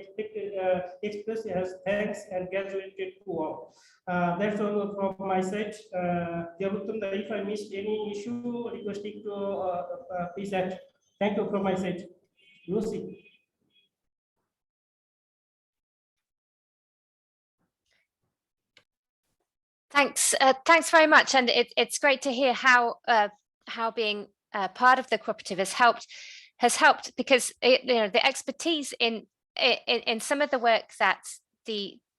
expressed her thanks and graduated to all. That's all from my side. If I missed any issue, requesting to please act. Thank you from my side. Lucy. Thanks very much, and it's great to hear how being part of the cooperative has helped because the expertise in some of the work that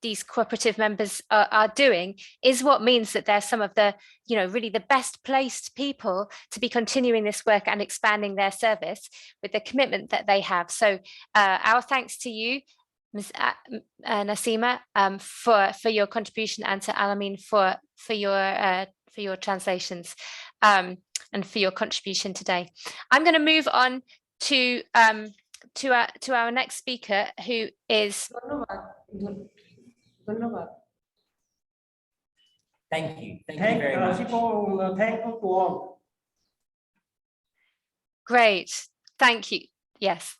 these cooperative members are doing is what means that they're some of the really the best placed people to be continuing this work and expanding their service with the commitment that they have. So our thanks to you, Ms. Nasima, for your contribution, and to Alamin for your translations and for your contribution today. I'm going to move on to our next speaker, who is. Thank you very much. Thank you to all. Great, thank you. Yes,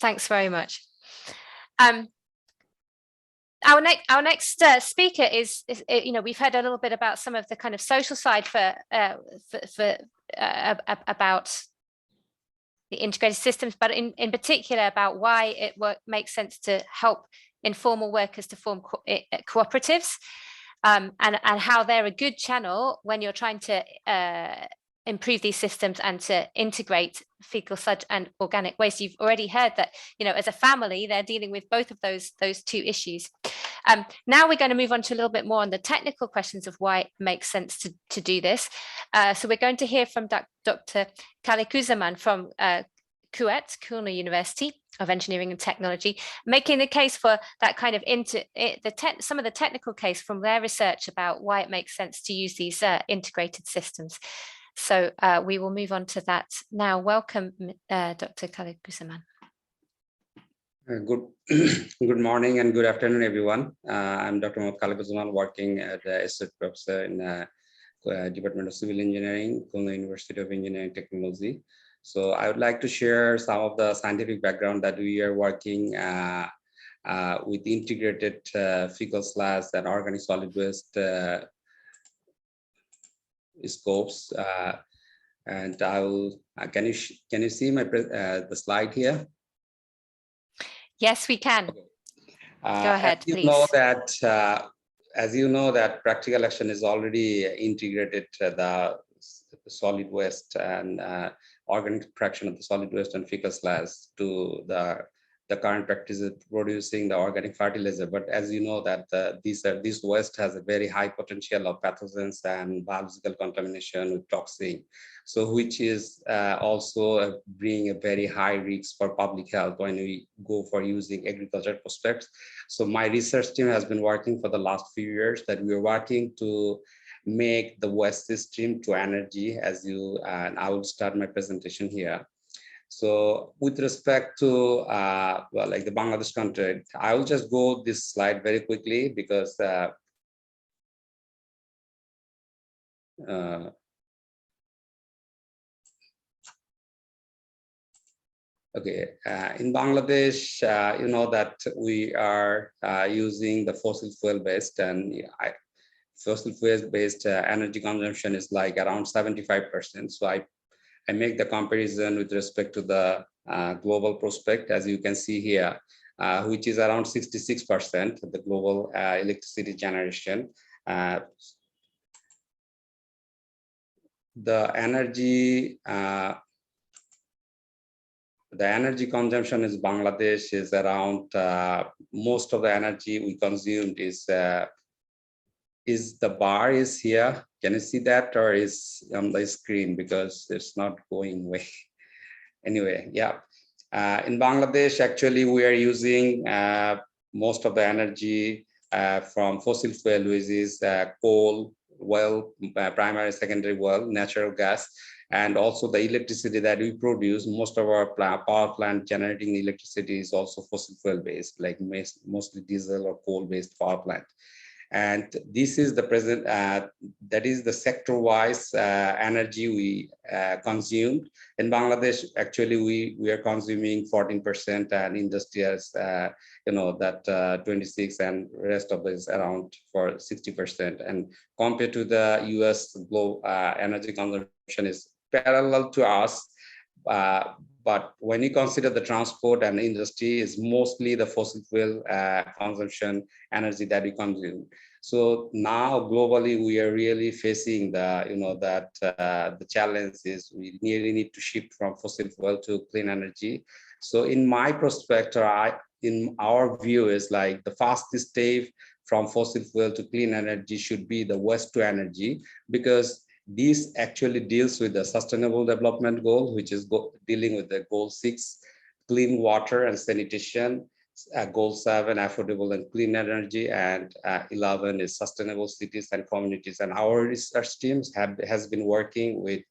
thanks very much. Our next speaker is we've heard a little bit about some of the kind of social side about the integrated systems, but in particular about why it makes sense to help informal workers to form cooperatives, and how they're a good channel when you're trying to improve these systems and to integrate fecal sludge and organic waste. You've already heard that, as a family, they're dealing with both of those two issues. Now we're going to move on to a little bit more on the technical questions of why it makes sense to do this. So we're going to hear from Dr. Kalikuzaman from Khula University of Engineering and Technology, making the case for that kind of some of the technical case from their research about why it makes sense to use these integrated systems. So we will move on to that now. Welcome, Dr. Kalikuzaman. Good morning and good afternoon, everyone. I'm Dr. Kalikuzaman, working as an associate professor in Department of Civil Engineering, Khula University of Engineering and Technology. So I would like to share some of the scientific background that we are working with integrated fecal sludge and organic solid waste scopes. And I will. Can you see my the slide here? Yes, we can. Go ahead, please. As you know that Practical Action is already integrated the solid waste and organic fraction of the solid waste and fecal sludge to the current practices producing the organic fertilizer. But as you know that this waste has a very high potential of pathogens and biological contamination with toxin, so which is also bring a very high risk for public health when we go for using agriculture prospects. So my research team has been working for the last few years that we are working to make the waste stream to energy, and I will start my presentation here. So with respect to like the Bangladesh context, I will just go this slide very quickly because Okay, in Bangladesh, you know that we are using the fossil fuel based, and fossil fuel based energy consumption is like around 75%. So I make the comparison with respect to the global prospect, as you can see here, which is around 66% of the global electricity generation. The energy consumption in Bangladesh is around, most of the energy we consumed is the bar is here. Can you see that, or is on the screen because it's not going away? Anyway, yeah. In Bangladesh, actually, we are using most of the energy from fossil fuel, which is coal, well, primary, secondary well, natural gas, and also the electricity that we produce. Most of our power plant generating electricity is also fossil fuel based, like mostly diesel or coal based power plant. And this is the present, that is the sector-wise energy we consumed. In Bangladesh, actually, we are consuming 14%, and industrials, you know, that 26, and rest of this around for 60%. And compared to the US, global energy consumption is parallel to us. But when you consider the transport and industry, is mostly the fossil fuel consumption energy that we consume. So now globally, we are really facing the, you know, that the challenge is we really need to shift from fossil fuel to clean energy. So in my perspective, in our view is like the fastest step from fossil fuel to clean energy should be the waste to energy, because this actually deals with the sustainable development goal, which is dealing with the goal 6, clean water and sanitation, goal 7, affordable and clean energy, and 11 is sustainable cities and communities. And our research teams has been working with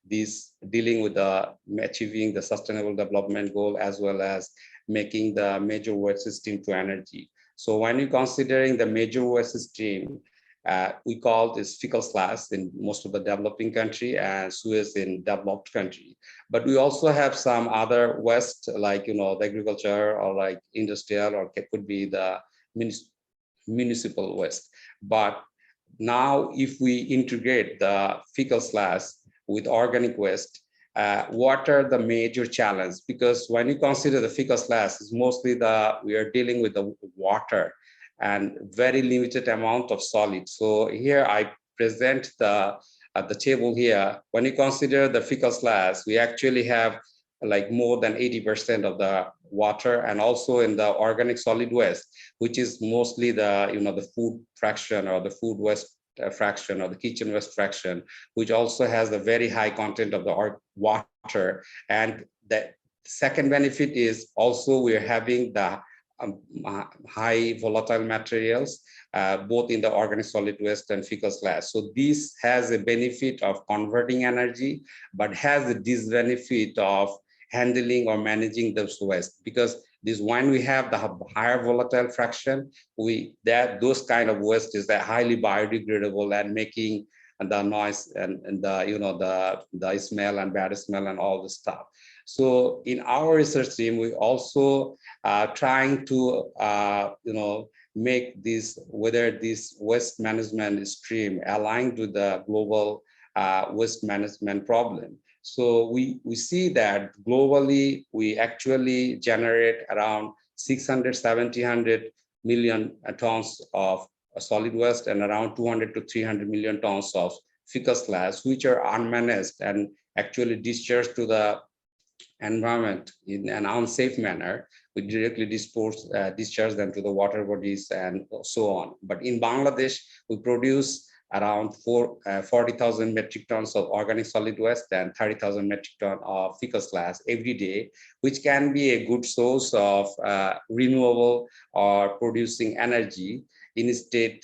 these, dealing with achieving the sustainable development goal, as well as making the major waste stream to energy. So when you're considering the major waste stream, we call this fecal slash in most of the developing country and sewage in developed country. But we also have some other waste, like, you know, the agriculture or like industrial, or it could be the municipal waste. But now if we integrate the fecal slash with organic waste, what are the major challenges? Because when you consider the fecal slash, is mostly we are dealing with the water and very limited amount of solid. So here I present at the table here. When you consider the fecal slash, we actually have like more than 80% of the water, and also in the organic solid waste, which is mostly the, you know, the food fraction or the food waste fraction or the kitchen waste fraction, which also has a very high content of the water. And the second benefit is also we're having the high volatile materials, both in the organic solid waste and fecal slash. So this has a benefit of converting energy, but has a disbenefit of handling or managing those waste, because this, when we have the higher volatile fraction, those kind of waste is highly biodegradable and making the noise and the, you know, the smell and bad smell and all the stuff. So in our research team, we also trying to, you know, make this, whether this waste management stream aligned to the global waste management problem. So we see that globally, we actually generate around 600-700 million tons of solid waste and around 200 to 300 million tons of fecal slash, which are unmanaged and actually discharged to the environment in an unsafe manner. We directly discharge them to the water bodies and so on. But in Bangladesh, we produce around 40,000 metric tons of organic solid waste and 30,000 metric tons of fecal slash every day, which can be a good source of renewable or producing energy. Instead,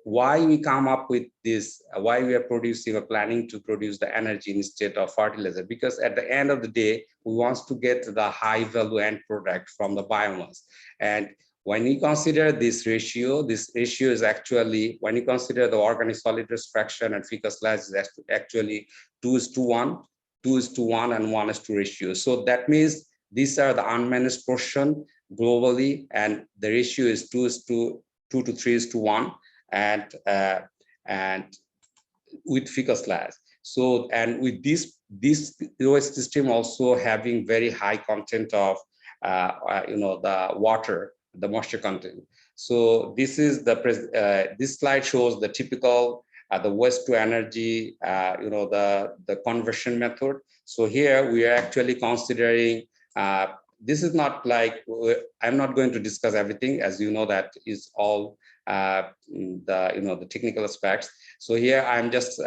why we come up with this, why we are producing or planning to produce the energy instead of fertilizer? Because at the end of the day, we want to get the high value end product from the biomass. And when you consider this ratio is actually, when you consider the organic solid waste fraction and fecal slash, is actually 2:1, 2:1 and 1:2 ratio. So that means These are the unmanaged portion globally, and the ratio is 2 to 3:1, and with fecal slash. So, and with this waste stream also having very high content of the water, the moisture content. So this is this slide shows the typical the waste to energy, the conversion method. So here we are actually considering, this is not like, I'm not going to discuss everything, as you know, that is all the technical aspects. So here I'm just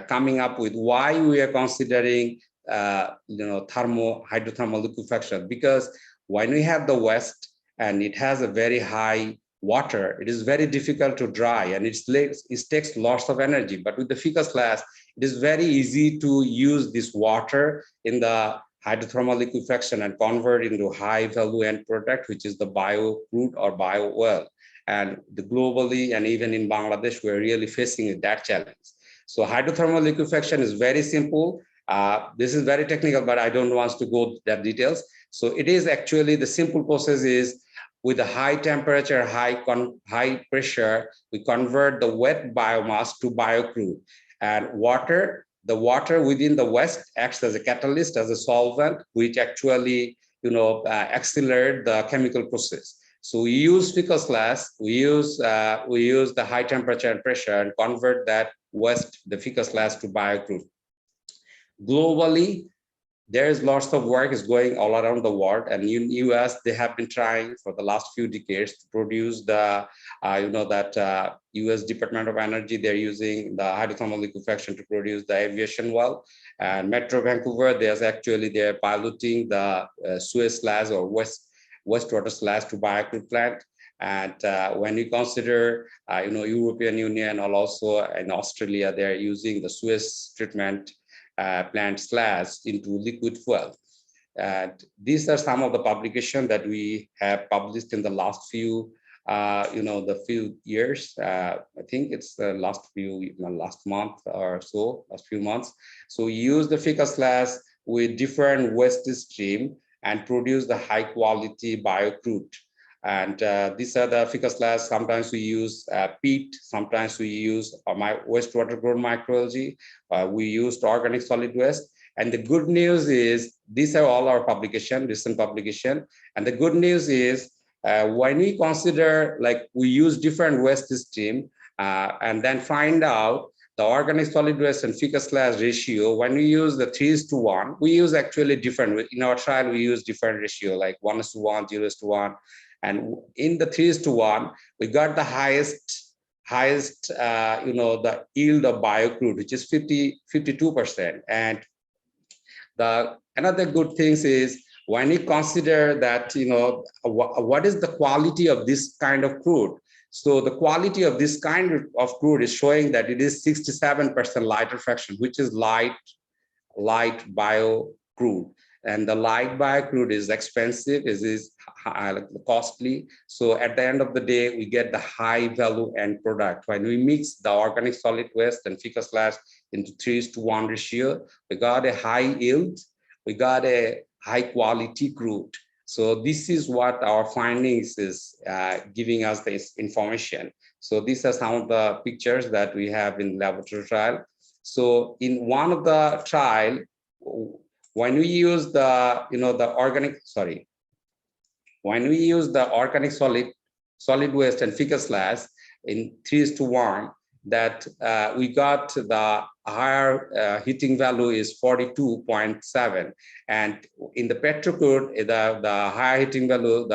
coming up with why we are considering hydrothermal liquefaction, because when we have the waste and it has a very high water, it is very difficult to dry, and it takes lots of energy. But with the fecal slash, it is very easy to use this water in the hydrothermal liquefaction and convert into high value end product, which is the bio crude or bio oil. And globally and even in Bangladesh, we're really facing that challenge. So hydrothermal liquefaction is very simple. This is very technical, but I don't want to go that details. So it is actually, the simple process is, with a high temperature, high pressure, we convert the wet biomass to biocrude. And the water within the waste acts as a catalyst, as a solvent, which actually accelerate the chemical process. So we use fecal slash, we use the high temperature and pressure and convert that waste, the fecal slash, to biocrude. Globally, there is lots of work is going all around the world, and in US they have been trying for the last few decades to produce the US Department of Energy, they're using the hydrothermal liquefaction to produce the aviation well. And Metro Vancouver, they're piloting the sewage slash or wastewater slash to biocrude plant. And when you consider European Union, or also in Australia, they're using the sewage treatment plant slash into liquid fuel. And these are some of the publications that we have published in the last few few years. I think it's the last month or so, last few months. So we use the fecal slash with different waste stream and produce the high quality biocrude. And these are the fecal slash. Sometimes we use peat, sometimes we use wastewater grown microalgae, we used organic solid waste. And the good news is, these are all our recent publication. And the good news is, when we consider, like, we use different waste stream and then find out the organic solid waste and fecal slash ratio, when we use the 3:1, we use actually different. In our trial, we use different ratio, like 1:1, 0:1. And in the 3:1, we got the highest the yield of biocrude, which is 52%. And another good thing is, when we consider that, what is the quality of this kind of crude? So the quality of this kind of crude is showing that it is 67% lighter fraction, which is light bio crude. And the light biocrude is expensive, is costly. So at the end of the day, we get the high value end product. When we mix the organic solid waste and fecal slash into 3:1 ratio, we got a high yield, we got a high quality crude. So this is what our findings is giving us this information. So these are some of the pictures that we have in laboratory trial. So in one of the trial, when we use the organic solid waste and fecal slash in 3:1, that we got the higher heating value is 42.7, and in the petrocrude the higher heating value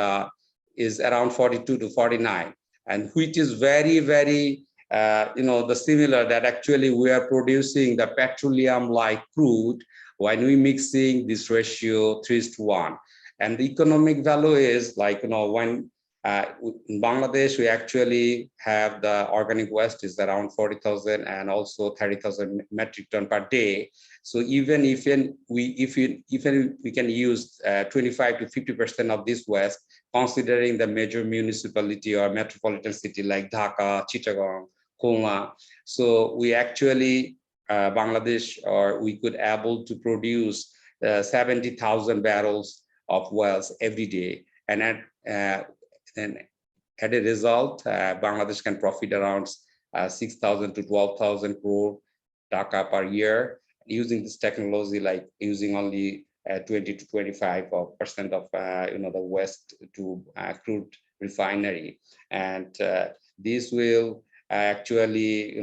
is around 42 to 49, and which is very similar, that actually we are producing the petroleum like crude when we mixing this ratio 3:1. And the economic value is when in Bangladesh, we actually have the organic waste is around 40,000 and also 30,000 metric ton per day. So even if we can use 25 to 50% of this waste, considering the major municipality or metropolitan city like Dhaka, Chittagong, Khula, so we actually Bangladesh, or we could able to produce 70,000 barrels of wells every day. And then as a result, Bangladesh can profit around 6,000 to 12,000 crore taka per year using this technology, like using only 20 to 25% of the waste to crude refinery. And this will actually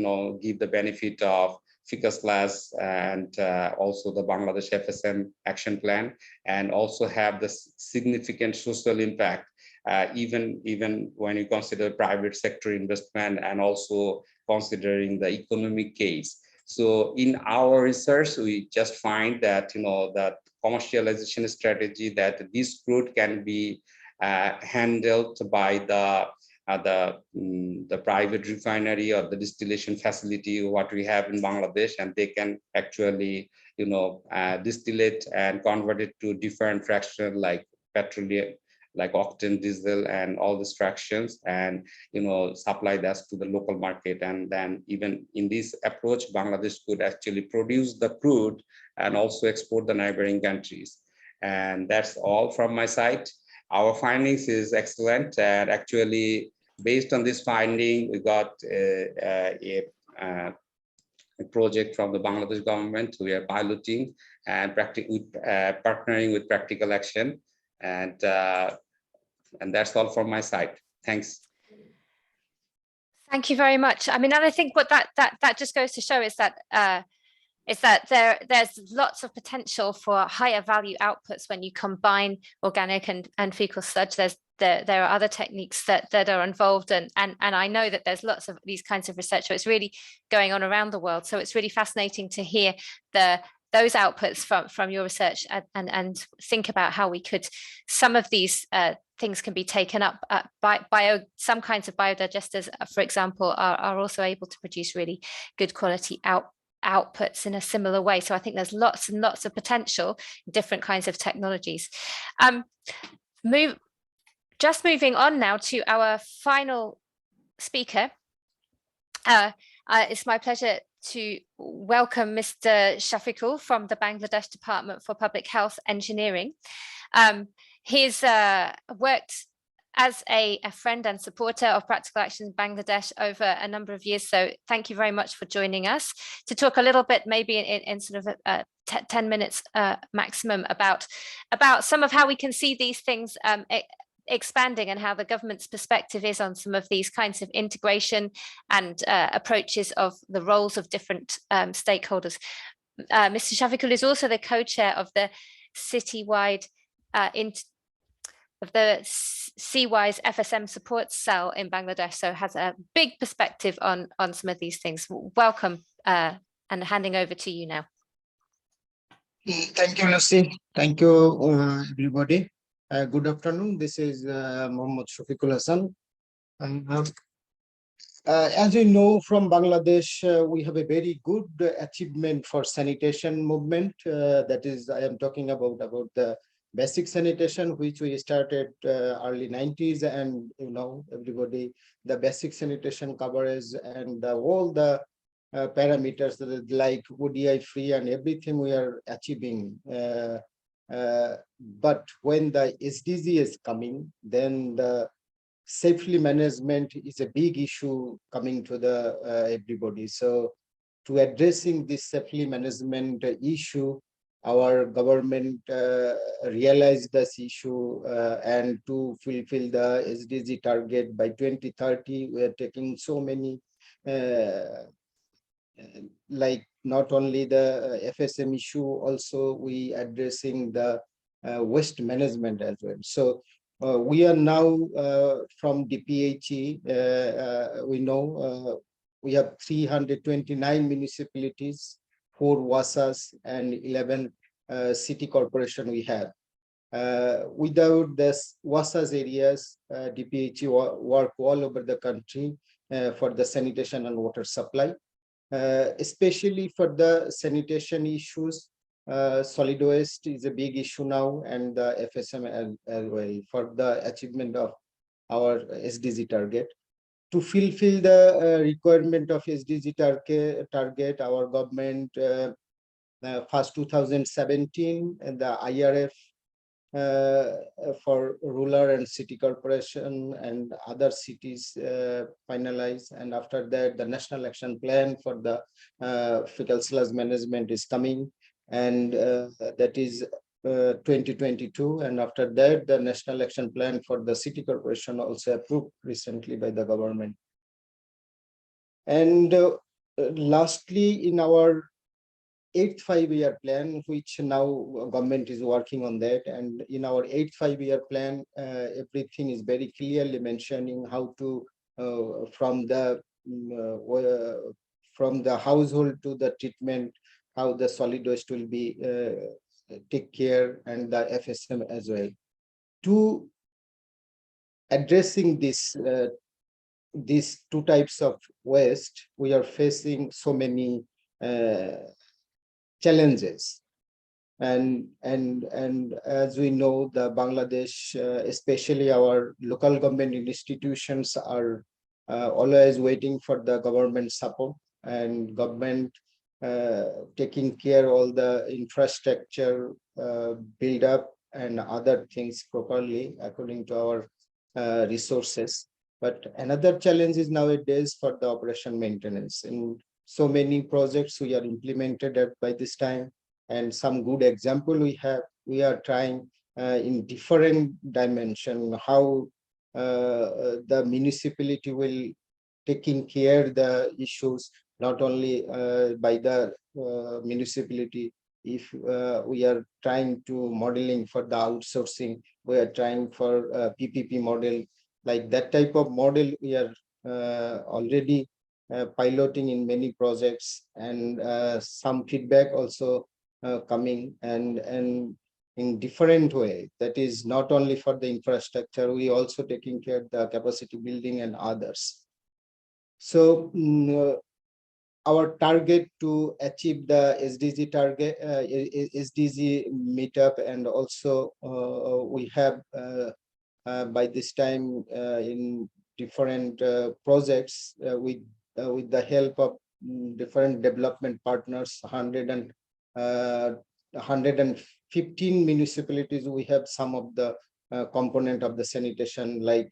give the benefit of FICA/SLAS and also the Bangladesh FSM action plan, and also have the significant social impact, even when you consider private sector investment and also considering the economic case. So in our research, we just find that that commercialization strategy, that this crude can be handled by the private refinery or the distillation facility what we have in Bangladesh, and they can actually distillate and convert it to different fractions like petroleum, like octane, diesel, and all these fractions, and supply that to the local market. And then even in this approach, Bangladesh could actually produce the crude and also export the neighboring countries. And that's all from my side. Our findings is excellent, and actually based on this finding, we got a project from the Bangladesh government. We are piloting and partnering with Practical Action, and that's all from my side. Thanks. Thank you very much. I mean, and I think what that just goes to show is that there's lots of potential for higher value outputs when you combine organic and fecal sludge. There are other techniques that are involved, and I know that there's lots of these kinds of research. So it's really going on around the world. So it's really fascinating to hear those outputs from your research, and think about how we could, some of these things can be taken up by some kinds of biodigesters, for example, are also able to produce really good quality outputs in a similar way. So I think there's lots and lots of potential in different kinds of technologies. Moving on now to our final speaker. It's my pleasure to welcome Mr. Shafiqul from the Bangladesh Department for Public Health Engineering. He's worked as a friend and supporter of Practical Action in Bangladesh over a number of years. So thank you very much for joining us to talk a little bit, maybe in sort of 10 minutes maximum, about some of how we can see these things expanding, and how the government's perspective is on some of these kinds of integration and approaches of the roles of different stakeholders. Mr. Shafiqul is also the co-chair of the citywide CWISE FSM support cell in Bangladesh, so has a big perspective on some of these things. Welcome, and handing over to you now. Thank you, Lucy. Thank you, everybody. Good afternoon. This is Mohammad Shafiqul Hassan. As you know, from Bangladesh, we have a very good achievement for sanitation movement. That is, I am talking about the basic sanitation, which we started early 90s, and everybody, the basic sanitation coverage and all the parameters like ODI free and everything we are achieving. But when the SDG is coming, then the safely management is a big issue coming to the everybody. So to addressing this safely management issue, our government realized this issue, and to fulfill the SDG target by 2030, we are taking so many, like not only the FSM issue, also we addressing the waste management as well. So we are now from DPHE, we know we have 329 municipalities, 4 WASAs, and 11 city corporation we have. Without this WASAs areas, DPHE work all over the country for the sanitation and water supply, especially for the sanitation issues. Solid waste is a big issue now, and the FSM as well, for the achievement of our SDG target. To fulfill the requirement of SDG target, our government first 2017, and the IRF for rural and city corporation and other cities finalized. And after that, the national action plan for the fecal sludge management is coming, and that is 2022. And after that, the national action plan for the city corporation also approved recently by the government. And lastly, in our 8th 5-year plan, which now government is working on that, and in our 8th 5-year plan, everything is very clearly mentioning how to from the household to the treatment, how the solid waste will be take care, and the FSM as well. To addressing these two types of waste, we are facing so many challenges. And as we know, the Bangladesh, especially our local government institutions, are always waiting for the government support, and government taking care all the infrastructure build up and other things properly according to our resources. But another challenge is nowadays for the operation maintenance. In so many projects we are implemented by this time, and some good example we are trying in different dimension how the municipality will taking care the issues, not only by the municipality. If we are trying to modeling for the outsourcing, we are trying for PPP model, like that type of model we are already piloting in many projects, and some feedback also coming, and in different way. That is not only for the infrastructure, we also taking care of the capacity building and others. So our target to achieve the SDG target, SDG meetup, and also we have by this time in different projects with the help of different development partners, 115 municipalities. We have some of the component of the sanitation, like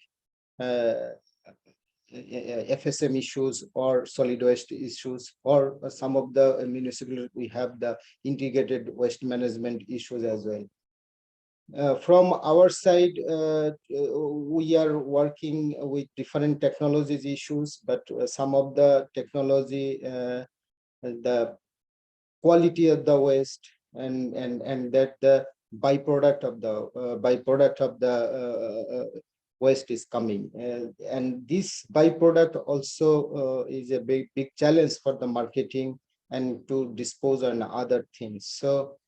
FSM issues or solid waste issues, or some of the municipalities we have the integrated waste management issues as well. From our side, we are working with different technologies issues, but some of the technology, the quality of the waste, and that the byproduct of the waste is coming, and this byproduct also is a big challenge for the marketing and to dispose on other things. So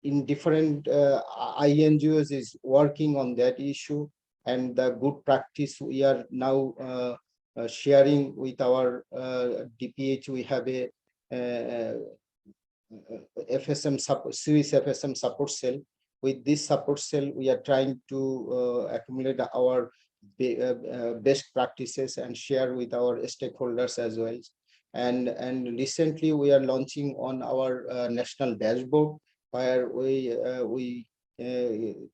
in different INGOs is working on that issue, and the good practice we are now sharing with our DPH. We have a FSM support, Swiss FSM support cell. With this support cell, we are trying to accumulate our best practices and share with our stakeholders as well. And recently we are launching on our national dashboard, where the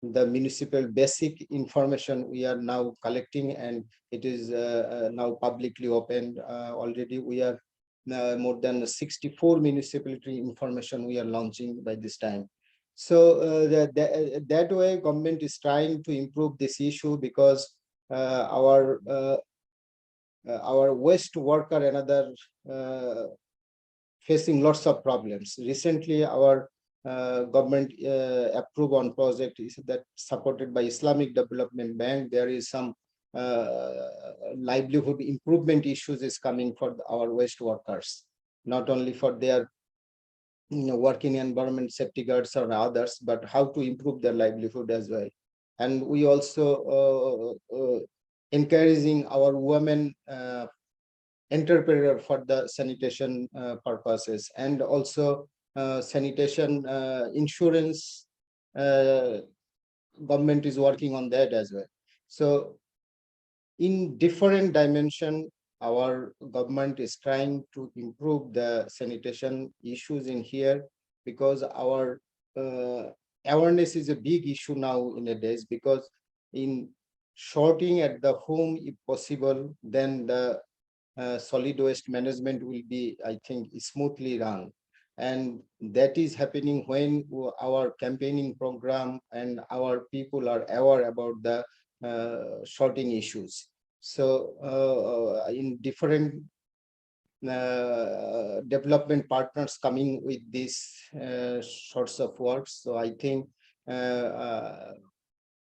municipal basic information we are now collecting, and it is now publicly open. Already we are more than 64 municipality information we are launching by this time. So that way government is trying to improve this issue, because our waste worker and other facing lots of problems. Recently our government approved on project is that supported by Islamic Development Bank. There is some livelihood improvement issues is coming for our waste workers, not only for their working environment, safety guards or others, but how to improve their livelihood as well. And we also encouraging our women entrepreneur for the sanitation purposes, and also sanitation insurance. Government is working on that as well. So in different dimension, our government is trying to improve the sanitation issues in here, because our awareness is a big issue now in the days, because in sorting at the home, if possible, then the solid waste management will be, I think, smoothly run. And that is happening when our campaigning program and our people are aware about the sorting issues. So in different development partners coming with these sorts of works. So I think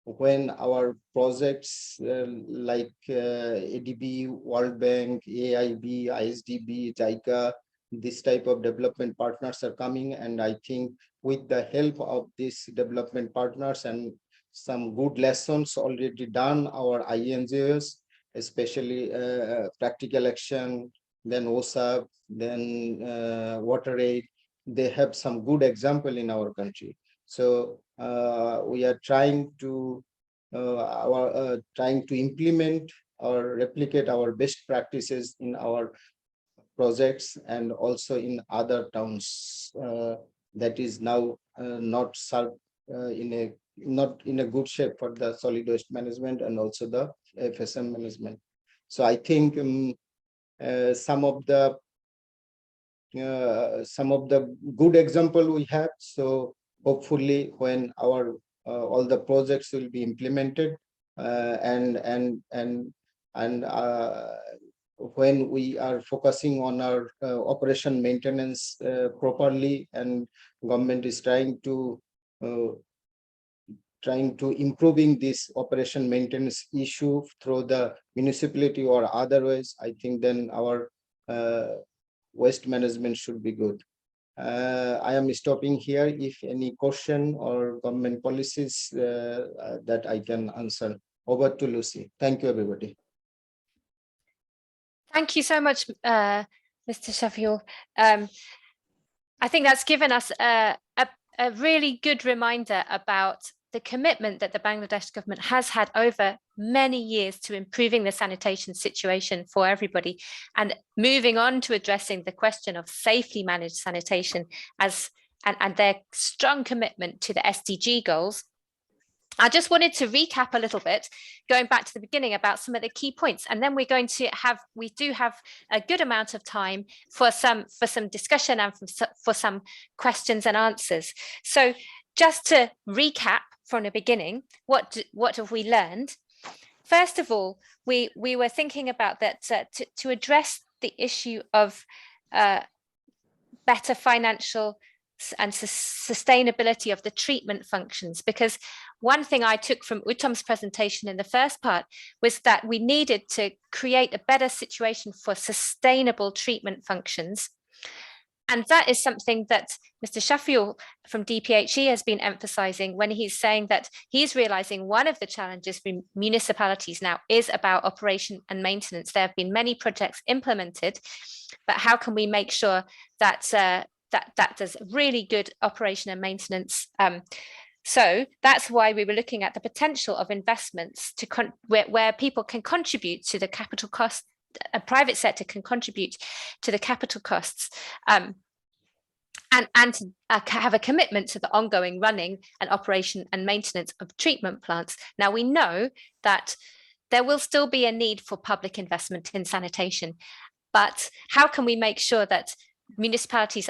when our projects like ADB, World Bank, AIB, ISDB, JICA, this type of development partners are coming, and I think with the help of these development partners and some good lessons already done, our INGOs, especially Practical Action, then OSAP, then WaterAid, they have some good example in our country. So we are trying to implement or replicate our best practices in our projects and also in other towns that is now not in a good shape for the solid waste management and also the FSM management. So I think some of the good example we have. So hopefully when our all the projects will be implemented and when we are focusing on our operation maintenance properly, and government is trying to improving this operation maintenance issue through the municipality or otherwise, I think then our waste management should be good. I am stopping here. If any question or government policies that I can answer. Over to Lucy. Thank you, everybody. Thank you so much, Mr. Shafiul. I think that's given us a really good reminder about the commitment that the Bangladesh government has had over many years to improving the sanitation situation for everybody, and moving on to addressing the question of safely managed sanitation and their strong commitment to the SDG goals. I just wanted to recap a little bit, going back to the beginning, about some of the key points, and then we do have a good amount of time for some discussion and for some questions and answers. So just to recap from the beginning, what have we learned? First of all, we were thinking about that to address the issue of better financial and sustainability of the treatment functions, because one thing I took from Uttam's presentation in the first part was that we needed to create a better situation for sustainable treatment functions. And that is something that Mr. Shafiul from DPHE has been emphasizing when he's saying that he's realizing one of the challenges for municipalities now is about operation and maintenance. There have been many projects implemented, but how can we make sure that that does really good operation and maintenance? So that's why we were looking at the potential of investments to where people can contribute to the capital cost. A private sector can contribute to the capital costs, and to have a commitment to the ongoing running and operation and maintenance of treatment plants. Now, we know that there will still be a need for public investment in sanitation, but how can we make sure that municipalities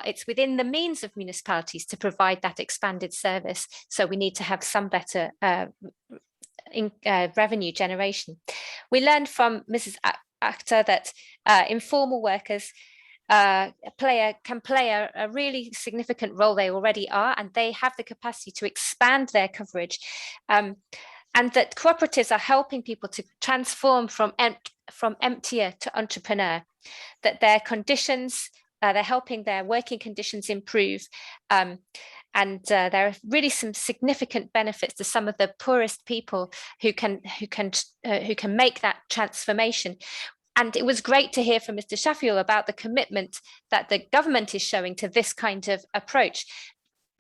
it's within the means of municipalities to provide that expanded service? So we need to have some better revenue generation. We learned from Mrs. Akhtar that informal workers can play a really significant role. They already are, and they have the capacity to expand their coverage, and that cooperatives are helping people to transform from emptier to entrepreneur, that their conditions, they're helping their working conditions improve, and there are really some significant benefits to some of the poorest people who can make that transformation. And it was great to hear from Mr. Shafiul about the commitment that the government is showing to this kind of approach,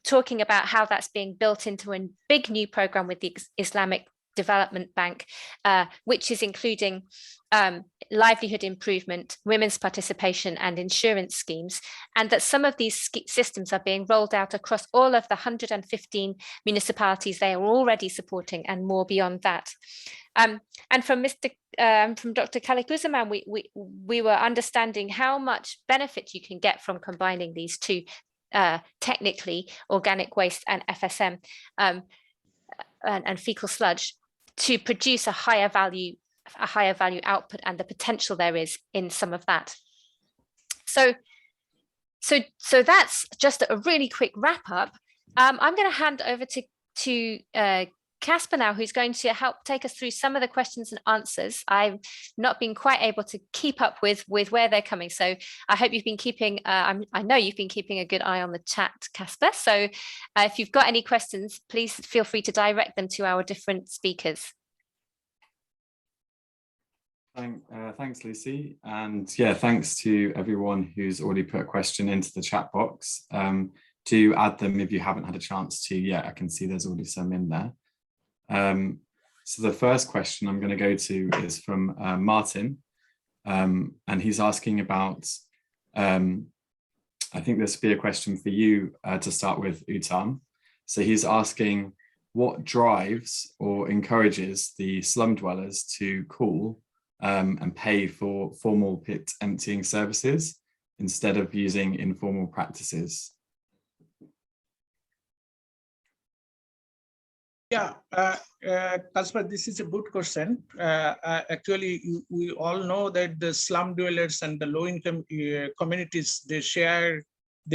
talking about how that's being built into a big new program with the Islamic Development Bank, which is including livelihood improvement, women's participation and insurance schemes, and that some of these systems are being rolled out across all of the 115 municipalities they are already supporting and more beyond that. And from Dr. Kalikuzaman, we were understanding how much benefit you can get from combining these two, technically organic waste and FSM and fecal sludge, to produce a higher value output, and the potential there is in some of that. So that's just a really quick wrap up. I'm going to hand over to Casper now, who's going to help take us through some of the questions and answers. I've not been quite able to keep up with where they're coming, so I hope you've been keeping, I know you've been keeping a good eye on the chat, Casper. So if you've got any questions, please feel free to direct them to our different speakers. Thanks, Lucy. And yeah, thanks to everyone who's already put a question into the chat box. Do add them if you haven't had a chance to yet. I can see there's already some in there. So the first question I'm going to go to is from Martin, and he's asking about, I think this would be a question for you to start with, Uttam. So he's asking, what drives or encourages the slum dwellers to call and pay for formal pit emptying services instead of using informal practices? Yeah, Kasper, this is a good question. Actually, we all know that the slum dwellers and the low-income communities, they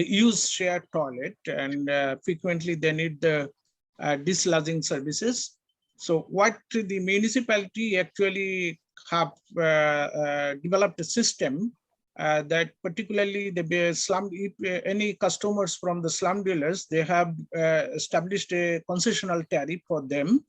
use shared toilet, and frequently they need the dislodging services. So what the municipality actually have developed a system that particularly the slum, if any customers from the slum dwellers, they have established a concessional tariff for them.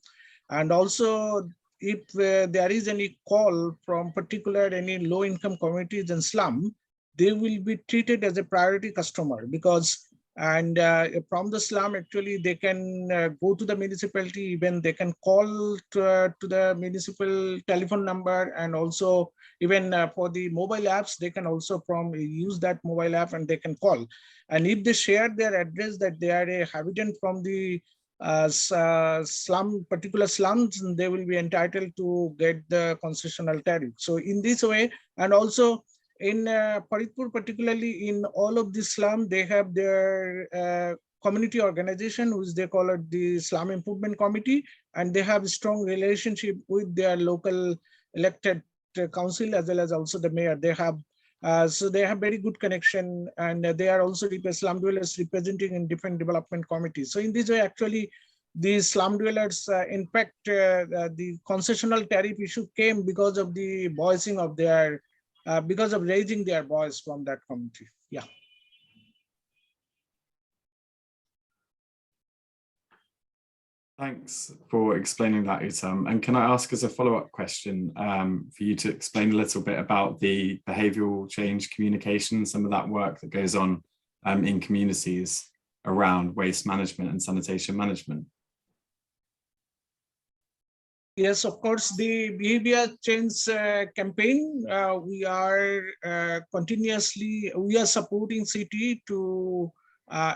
And also if there is any call from particular any low income communities and slum, they will be treated as a priority customer, because from the slum, actually, they can go to the municipality, even they can call to the municipal telephone number, and also even for the mobile apps, they can also use that mobile app and they can call. And if they share their address that they are a habitant from the particular slums, they will be entitled to get the concessional tariff. So in this way, and also in Faridpur, particularly in all of the slum, they have their community organization, which they call it the Slum Improvement Committee, and they have a strong relationship with their local elected council as well as also the mayor. They have so they have very good connection, and they are also slum dwellers representing in different development committees. So in this way, actually, the slum dwellers, in fact, the concessional tariff issue came because of the voicing of their because of raising their voice from that community. Yeah. Thanks for explaining that, Uttam. And can I ask as a follow-up question for you to explain a little bit about the behavioural change communication, some of that work that goes on in communities around waste management and sanitation management? Yes, of course, the behavior change campaign, we are supporting city to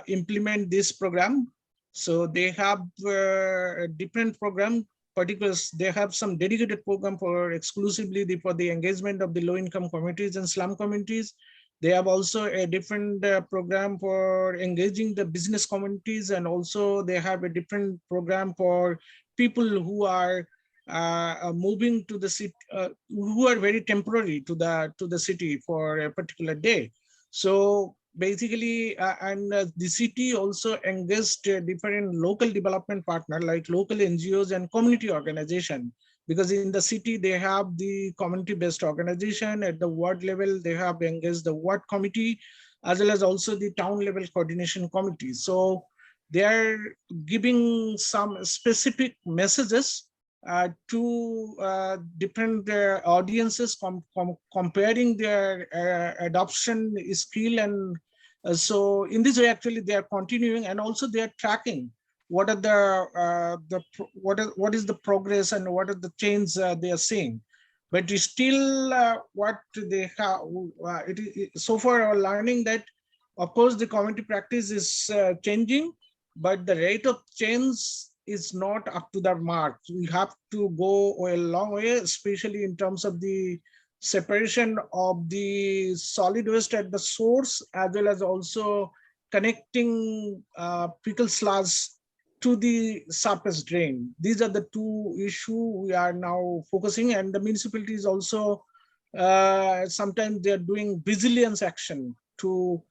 implement this program. So they have a different program, particularly they have some dedicated program for exclusively for the engagement of the low income communities and slum communities. They have also a different program for engaging the business communities, and also they have a different program for people who are moving to the city, who are very temporary to the city for a particular day. So basically, the city also engaged different local development partner like local NGOs and community organization, because in the city they have the community-based organization. At the ward level, they have engaged the ward committee as well as also the town level coordination committee. So they are giving some specific messages to different audiences, comparing their adoption skill, and so in this way actually they are continuing, and also they are tracking what are what is the progress and what are the changes they are seeing. But it's still what they have. So far our learning that, of course, the community practice is changing, but the rate of change is not up to the mark. We have to go a long way, especially in terms of the separation of the solid waste at the source, as well as also connecting fecal sludge to the surface drain. These are the two issues we are now focusing, and the municipality is also sometimes they are doing vigilance action to,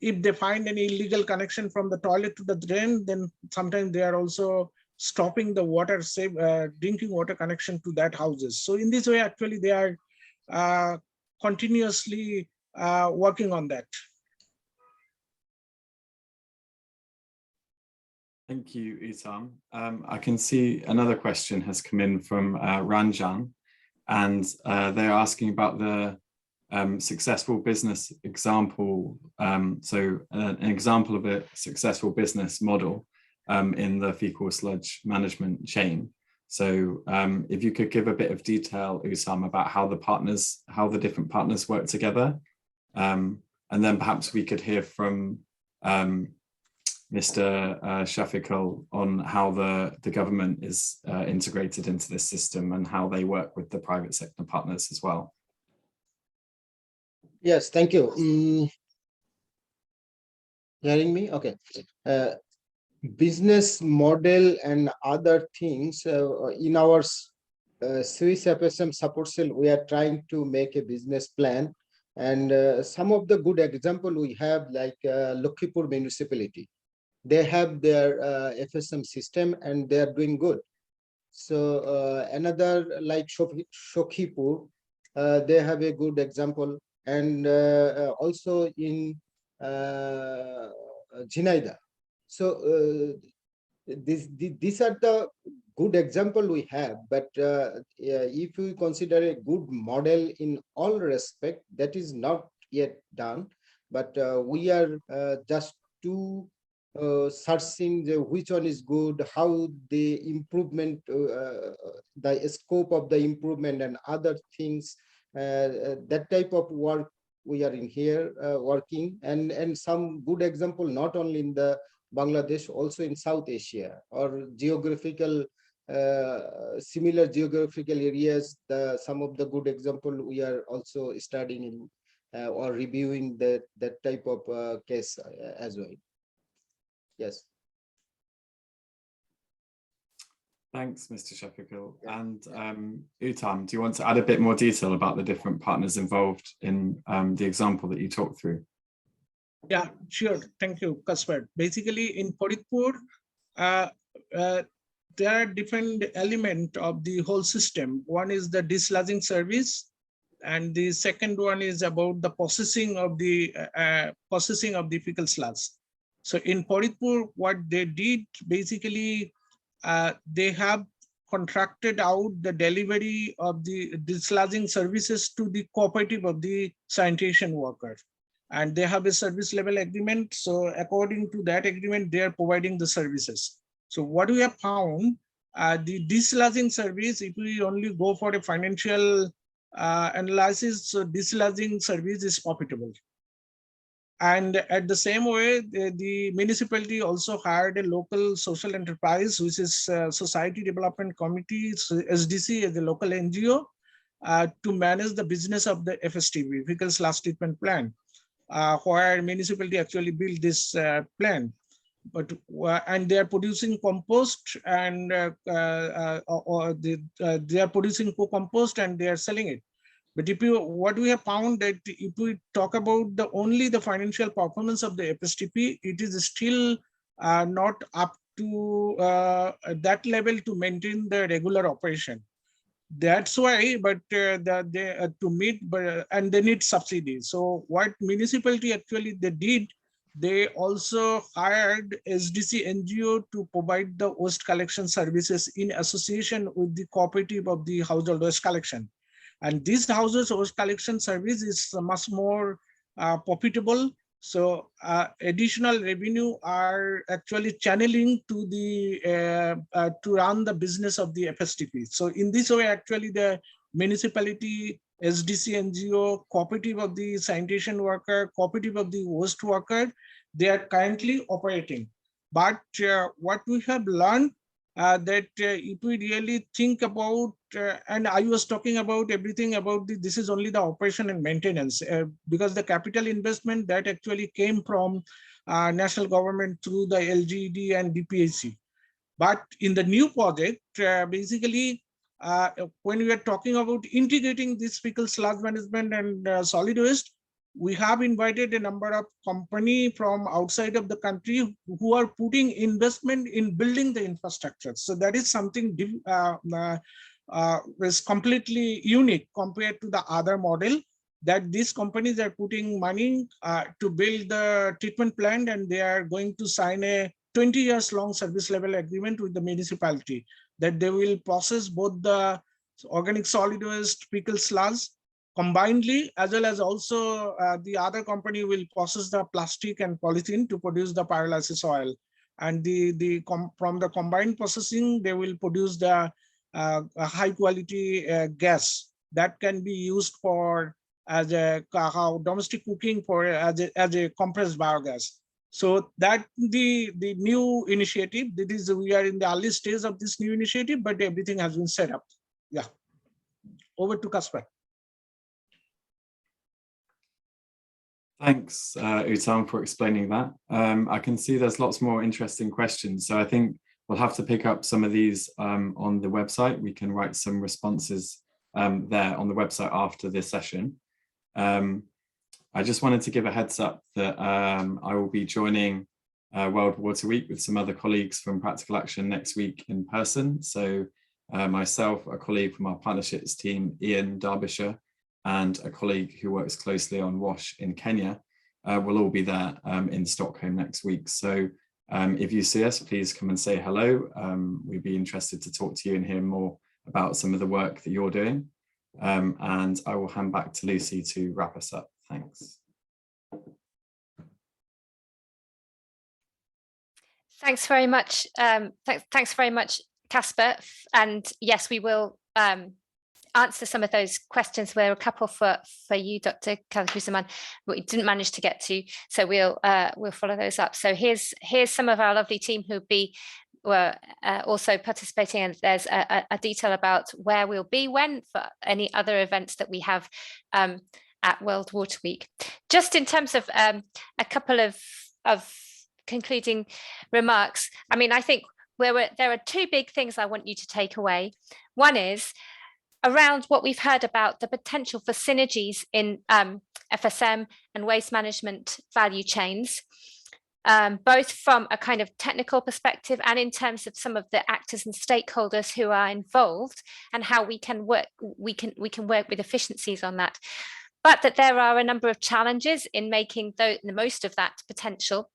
if they find any illegal connection from the toilet to the drain, then sometimes they are also stopping the water, drinking water connection to that houses. So in this way, actually, they are continuously working on that. Thank you, Itam. I can see another question has come in from Ranjan, and they're asking about the successful business example. So an example of a successful business model in the fecal sludge management chain. So if you could give a bit of detail, Usam, about how the different partners work together. And then perhaps we could hear from Mr. Shafiqul on how the government is integrated into this system and how they work with the private sector partners as well. Yes, thank you. Hearing me? Okay. Business model and other things in our Swiss FSM support cell, we are trying to make a business plan, and some of the good example we have, like Lakhipur municipality. They have their FSM system and they are doing good. So another like Shokhipur, they have a good example, and also in Jhinaida. So these are the good example we have, but if we consider a good model in all respect, that is not yet done, but we are just to searching which one is good, how the improvement, the scope of the improvement and other things, that type of work we are in here working, and some good example not only in the Bangladesh, also in South Asia or geographical similar geographical areas. Some of the good example we are also studying in or reviewing that type of case as well. Yes. Thanks, Mr. Shafiqul. And Utam, do you want to add a bit more detail about the different partners involved in the example that you talked through? Yeah, sure. Thank you, Kasper. Basically, in Faridpur, there are different elements of the whole system. One is the dislodging service, and the second one is about the processing of the fecal sludge. So in Faridpur, what they did basically, they have contracted out the delivery of the dislodging services to the cooperative of the sanitation worker. And they have a service level agreement. So according to that agreement, they are providing the services. So what we have found, the dislodging service, if we only go for a financial analysis, so dislodging service is profitable. And at the same way, the municipality also hired a local social enterprise, which is Society Development Committee, so SDC, as a local NGO, to manage the business of the FSTP, fecal sludge treatment plant. Where municipality actually built this plant, and they are producing compost, and they are producing co-compost and they are selling it. But what we have found that if we talk about only the financial performance of the FSTP, it is still not up to that level to maintain the regular operation. That's why, but to meet, and they need subsidy. So what municipality actually they did, they also hired SDC NGO to provide the waste collection services in association with the cooperative of the household waste collection. And this household waste collection service is much more profitable. So additional revenue are actually channeling to the to run the business of the FSTP. So in this way, actually the municipality, SDC, NGO, cooperative of the sanitation worker, cooperative of the waste worker, they are currently operating. But what we have learned that if we really think about, and I was talking about everything about this is only the operation and maintenance, because the capital investment that actually came from national government through the LGD and DPAC. But in the new project, basically, when we are talking about integrating this fecal sludge management and solid waste, we have invited a number of companies from outside of the country who are putting investment in building the infrastructure. So that is something is completely unique compared to the other model, that these companies are putting money to build the treatment plant, and they are going to sign a 20 years long service level agreement with the municipality, that they will process both the organic solid waste, fecal sludge combinedly, as well as also the other company will process the plastic and polythene to produce the pyrolysis oil. And from the combined processing, they will produce the high quality gas that can be used for as a domestic cooking, for as a compressed biogas. So that the new initiative, we are in the early stage of this new initiative, but everything has been set up. Yeah. Over to Kasper. Thanks, Uttam, for explaining that. I can see there's lots more interesting questions. So I think we'll have to pick up some of these on the website. We can write some responses there on the website after this session. I just wanted to give a heads up that I will be joining World Water Week with some other colleagues from Practical Action next week in person. So myself, a colleague from our partnerships team, Ian Derbyshire, and a colleague who works closely on WASH in Kenya will all be there in Stockholm next week. So if you see us, please come and say hello. We'd be interested to talk to you and hear more about some of the work that you're doing. And I will hand back to Lucy to wrap us up. Thanks. Thanks very much. Thanks very much, Kasper. And yes, we will answer some of those questions. There were a couple for you, Dr. Kalakusaman, but we didn't manage to get to, so we'll follow those up. So here's some of our lovely team who'll be also participating, and there's a detail about where we'll be when for any other events that we have at World Water Week. Just in terms of a couple of concluding remarks, I mean, I think there are two big things I want you to take away. One is around what we've heard about the potential for synergies in FSM and waste management value chains, both from a kind of technical perspective and in terms of some of the actors and stakeholders who are involved, and how we can work with efficiencies on that. But that there are a number of challenges in making the most of that potential.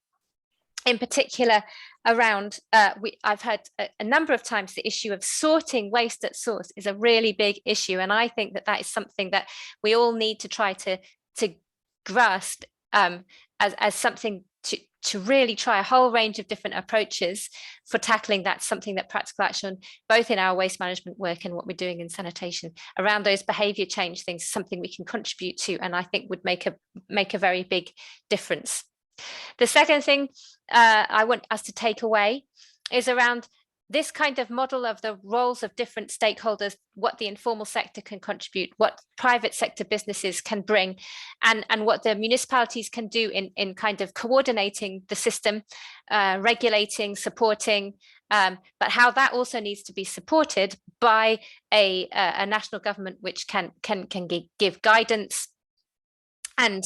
In particular, around, I've heard a number of times the issue of sorting waste at source is a really big issue. And I think that is something that we all need to try to grasp as something to really try a whole range of different approaches for tackling. That's something that Practical Action, both in our waste management work and what we're doing in sanitation, around those behaviour change things, something we can contribute to, and I think would make a very big difference. The second thing I want us to take away is around this kind of model of the roles of different stakeholders, what the informal sector can contribute, what private sector businesses can bring, and what the municipalities can do in kind of coordinating the system, regulating, supporting, but how that also needs to be supported by a national government which can give guidance and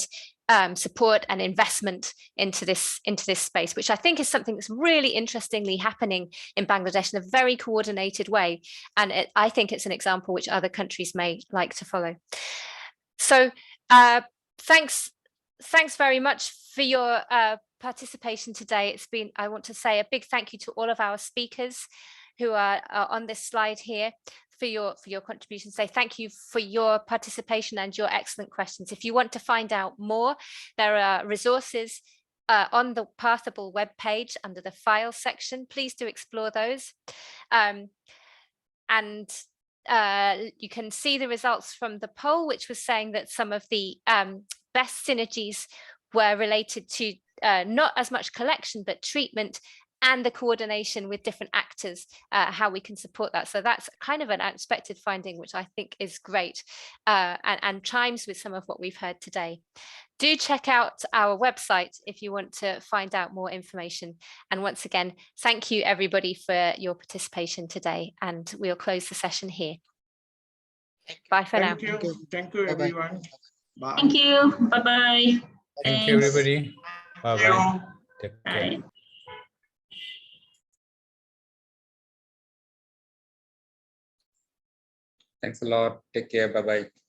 support and investment into this space, which I think is something that's really interestingly happening in Bangladesh in a very coordinated way. And I think it's an example which other countries may like to follow. So thanks very much for your participation today. It's been, I want to say a big thank you to all of our speakers who are on this slide here. for your contribution, say thank you for your participation and your excellent questions. If you want to find out more, there are resources on the Pathable webpage under the Files section. Please do explore those. And you can see the results from the poll, which was saying that some of the best synergies were related to not as much collection, but treatment and the coordination with different actors, how we can support that. So that's kind of an unexpected finding, which I think is great and chimes with some of what we've heard today. Do check out our website if you want to find out more information. And once again, thank you everybody for your participation today, and we'll close the session here. Bye for now. Thank you, everyone. Bye. Thank you. Bye-bye. Thank you, everybody. Bye-bye. Take care. Bye. Thanks a lot. Take care. Bye-bye.